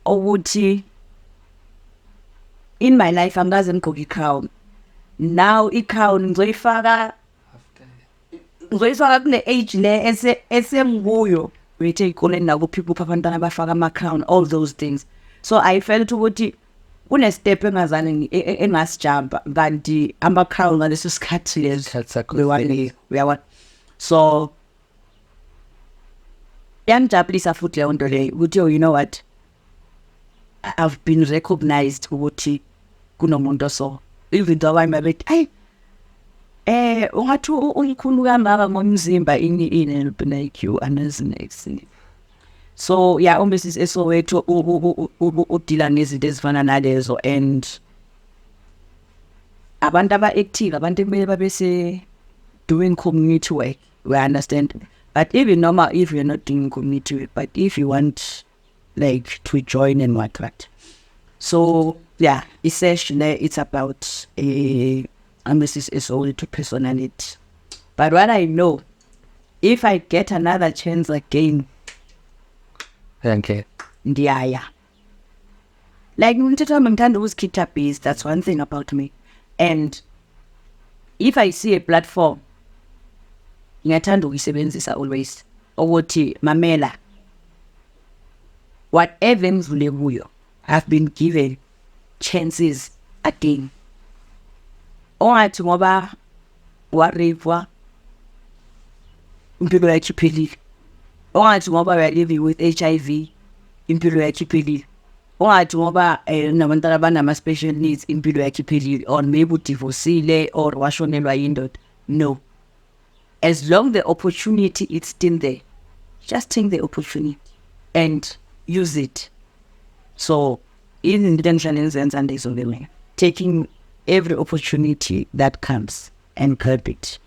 [SPEAKER 1] ukuthi in my life angikaze ngigqoke i-crown. Now i-crown ngizoyifaka kune-age le esengikuyo wethe ey'koleni nakuphi kuphi abantwana bafaka ama-crown, all those things. So I felt ukuthi kune-step engazane engasijampa, kanti ama-crown ngaleso sikhathi leso uyabona. So yangijabulisa futhi leyo nto leyo ukuthi you know what, I've been recognized ukuthi kunomuntu so, even though I'm a bit ungathi ungikhulu kangaka ngomzimba ini like you anazinex. So yeah, Mrs. Soweto udila nezinto ezifana nalezo, and abantu aba-active, abantu ekumele babese doing community work, we understand. But even normal, if you're not doing community work, but if you want like to join and whatnot. So yeah, essentially it's about Mrs. Soweto personality. But what I know, if I get another chance again,
[SPEAKER 2] okay,
[SPEAKER 1] ndiyaya. Like ngithanda ukuzikhipha busy, that's one thing about me. And if I see a platform, ngiyathanda ukuyisebenzisa always ukuthi mamela, whatever ngidlule kuyo, I've been given chances again. Ongathi ngoba waripwa impilo yakhe iphelile. Ongathi ngoba we are living with HIV impilo yakhe iphelile. Ongathi ngoba nabantwana abanama-special needs impilo yakhe iphelile, or maybe udivorcile or washonelwa yindoda. No. As long the opportunity is still there, just take the opportunity and use it. So in the taking every opportunity that comes and grab it.